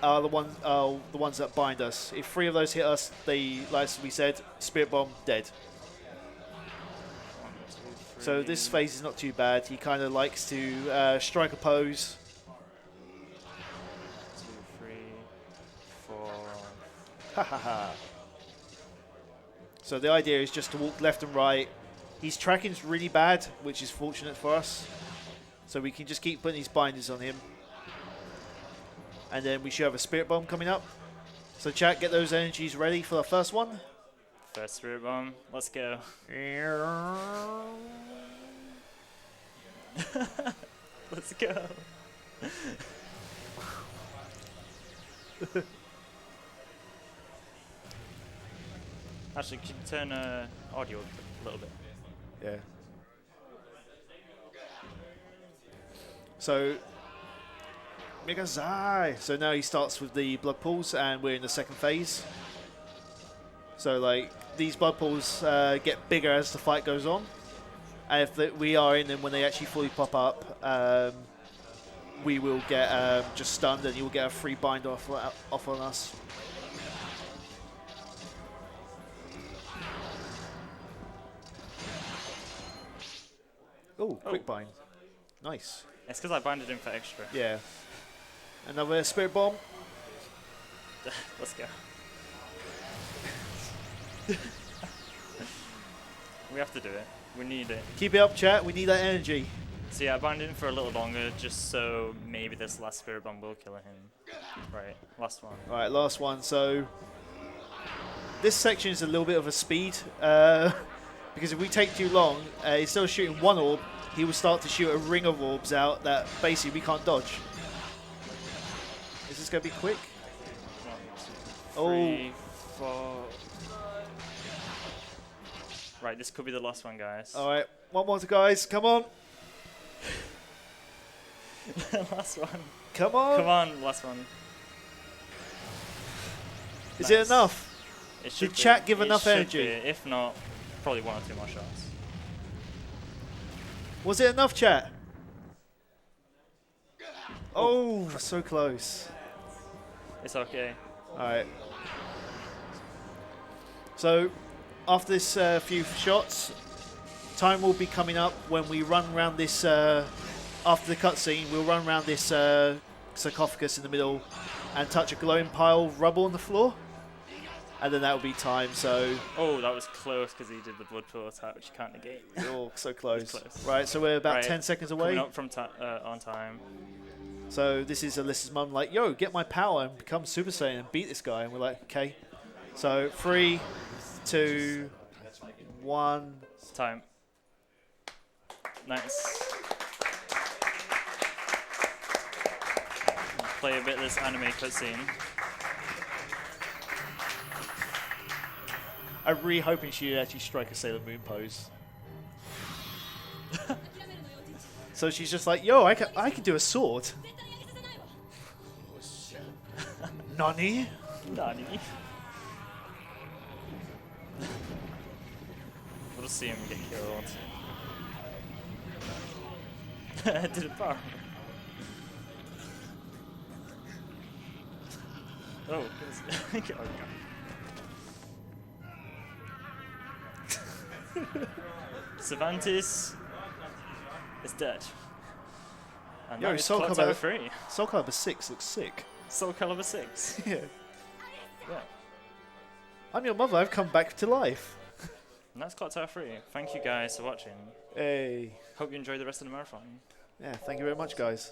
are the ones that bind us. If 3 of those hit us, they, like we said, spirit bomb dead. 1, 2, 3. So this phase is not too bad. He kind of likes to strike a pose. 2, 3, 4. Ha ha ha. So the idea is just to walk left and right. His tracking's really bad, which is fortunate for us. So we can just keep putting these binders on him. And then we should have a spirit bomb coming up. So chat, get those energies ready for the first one. First Spirit Bomb. Let's go. Let's go. Actually, can you turn audio up a little bit? Yeah. So, Megazai. So now he starts with the blood pools, and we're in the second phase. So like these blood pools get bigger as the fight goes on, and if we are in them when they actually fully pop up, we will get just stunned, and you'll get a free bind off on us. Oh, quick bind. Nice. It's because I binded him for extra. Yeah. Another Spirit Bomb. Let's go. We have to do it. We need it. Keep it up, chat. We need that energy. So yeah, I binded him for a little longer just so maybe this last Spirit Bomb will kill him. Right, last one. All right, last one. So this section is a little bit of a speed because if we take too long, instead of shooting one orb, he will start to shoot a ring of orbs out that basically we can't dodge. Is this going to be quick? 1, 2, 3, 4. Right, this could be the last one, guys. All right, one more, guys. Come on. Last one. Come on. Come on, last one. Is it enough? It should Did chat give It enough should energy? be. If not, probably 1 or 2 more shots. Was it enough, chat? Oh, so close. It's okay. All right. So, after this few shots, time will be coming up when we run around this. After the cutscene, we'll run around this sarcophagus in the middle and touch a glowing pile of rubble on the floor, and then that will be time. So, Oh, that was close because he did the blood pool attack, which you can't negate. oh, so close. close. Right, so we're about Right, 10 seconds Coming away. up from on time. So this is Alyssa's mum, like, yo, get my power and become Super Saiyan and beat this guy. And we're like, okay. So 3, 2, 1. Time. Nice. Play a bit of this anime cutscene. I'm really hoping she'd actually strike a Sailor Moon pose. So she's just like, yo, I can do a sword. Nani? Nani? We'll just see him get killed. Did it bar? Oh, oh God. Cervantes is dead. And Yo, that is Soul Clock Calibur- Tower 3. Soul Calibur 6 looks sick. Soul Calibur 6. Yeah. Yeah. I'm your mother, I've come back to life. And that's Clock Tower 3. Thank you guys for watching. Hey. Hope you enjoy the rest of the marathon. Yeah, thank you very much, guys.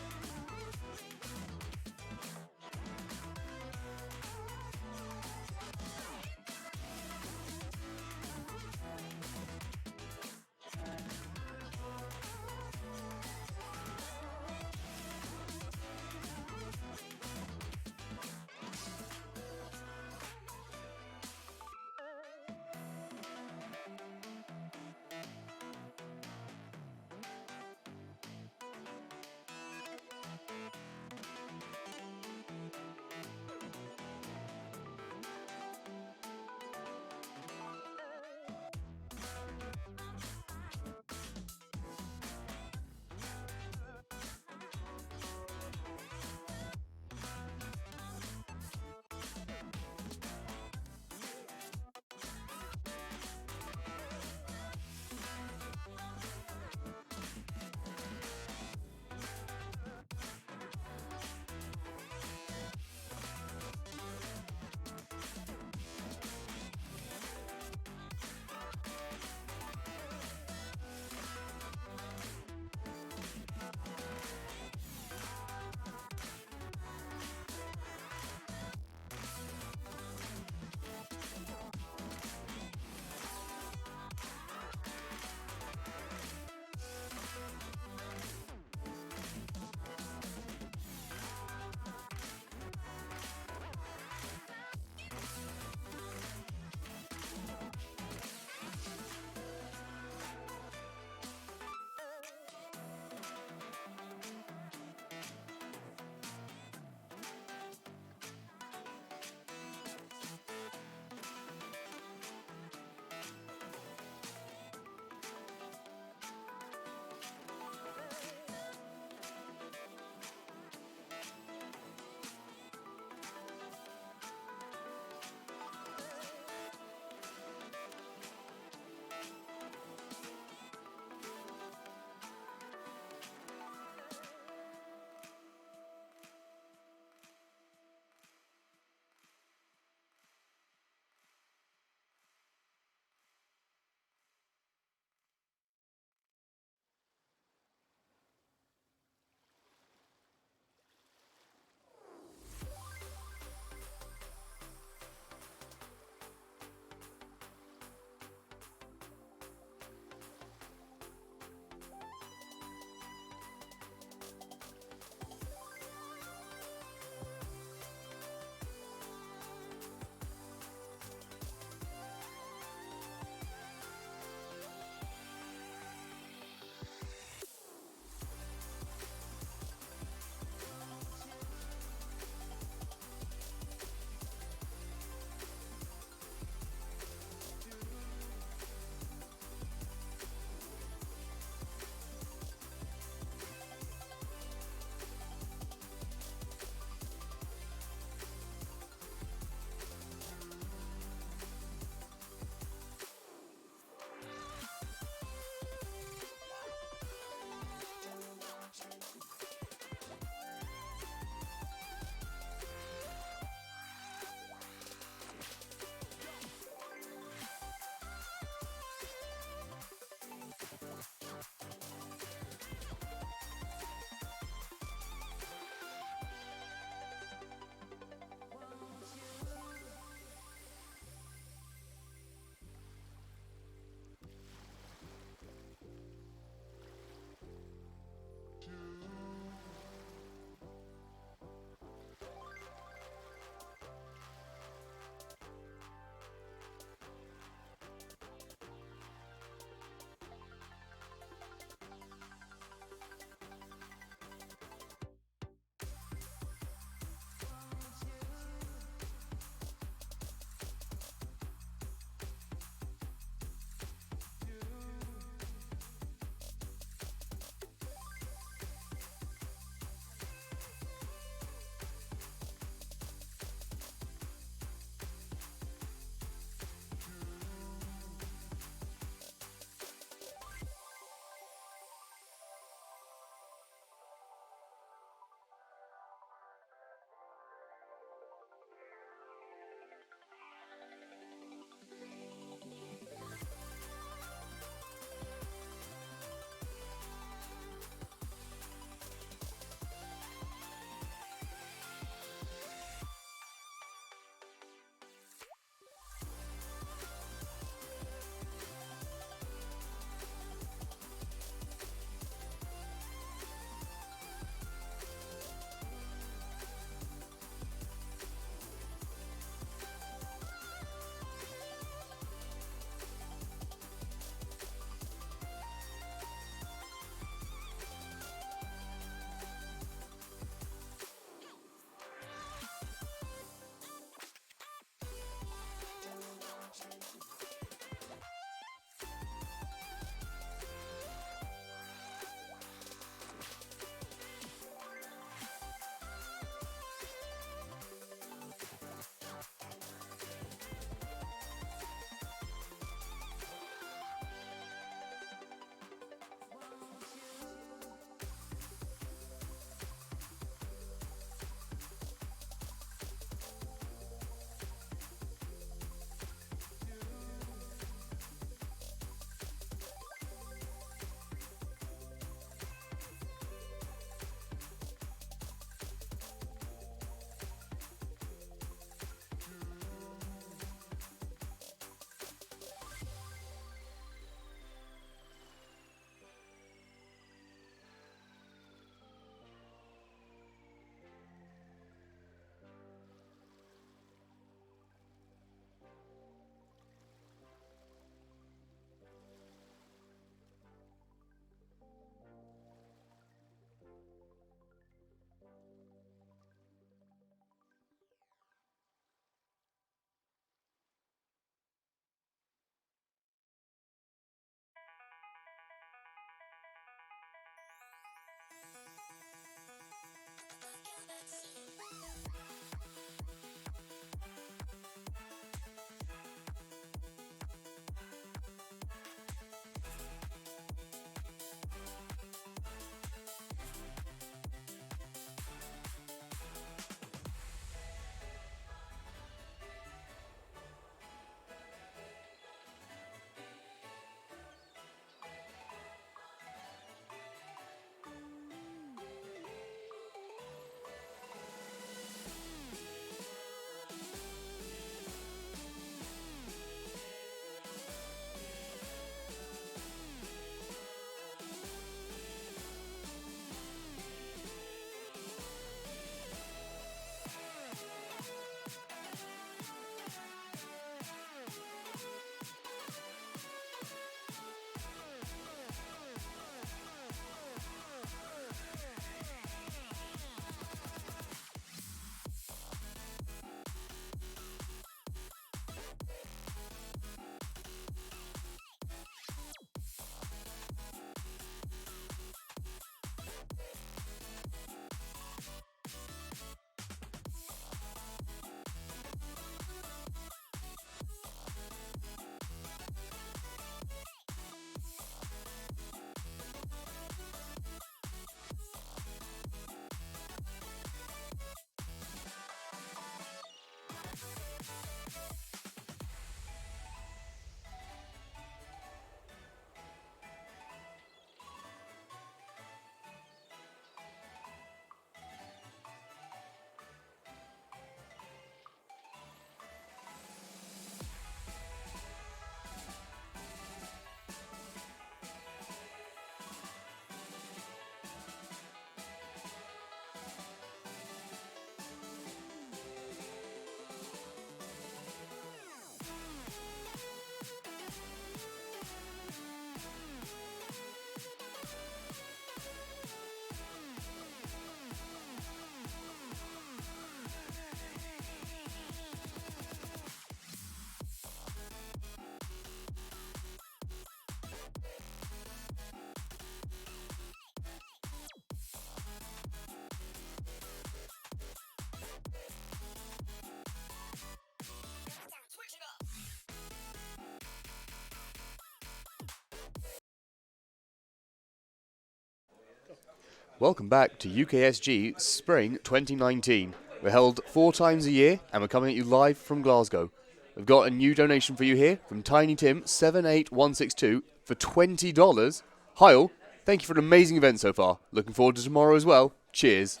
Welcome back to UKSG Spring 2019. We're held 4 times a year and we're coming at you live from Glasgow. We've got a new donation for you here from Tiny Tim 78162 for $20. Hi all, thank you for an amazing event so far. Looking forward to tomorrow as well. Cheers.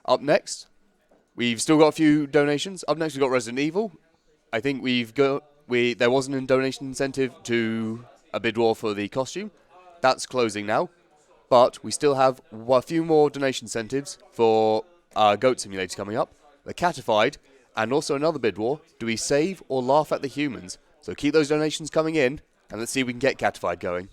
Up next, we've still got a few donations. Up next we've got Resident Evil. I think there wasn't a donation incentive to a bid war for the costume. That's closing now. But we still have a few more donation incentives for Goat Simulator coming up, the Catified, and also another bid war. Do we save or laugh at the humans? So keep those donations coming in, and let's see if we can get Catified going.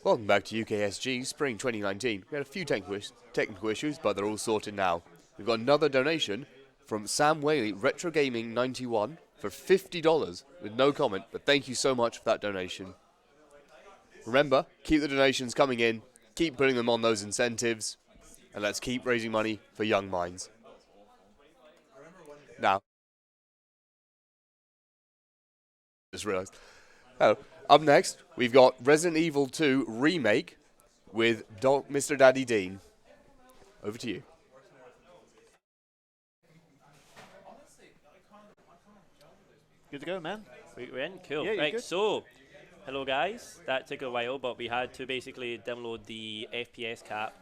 Welcome back to UKSG Spring 2019. We had a few technical issues, but they're all sorted now. We've got another donation from Sam Whaley, Retro Gaming 91, for $50 with no comment, but thank you so much for that donation. Remember, keep the donations coming in, keep putting them on those incentives, and let's keep raising money for young minds. Now, just realised. Oh, up next, we've got Resident Evil 2 Remake with Mr. Daddy Dean. Over to you. Good to go, man. We're in? Cool. Yeah, you're Right, good. so, hello guys. That took a while, but we had to basically download the FPS cap,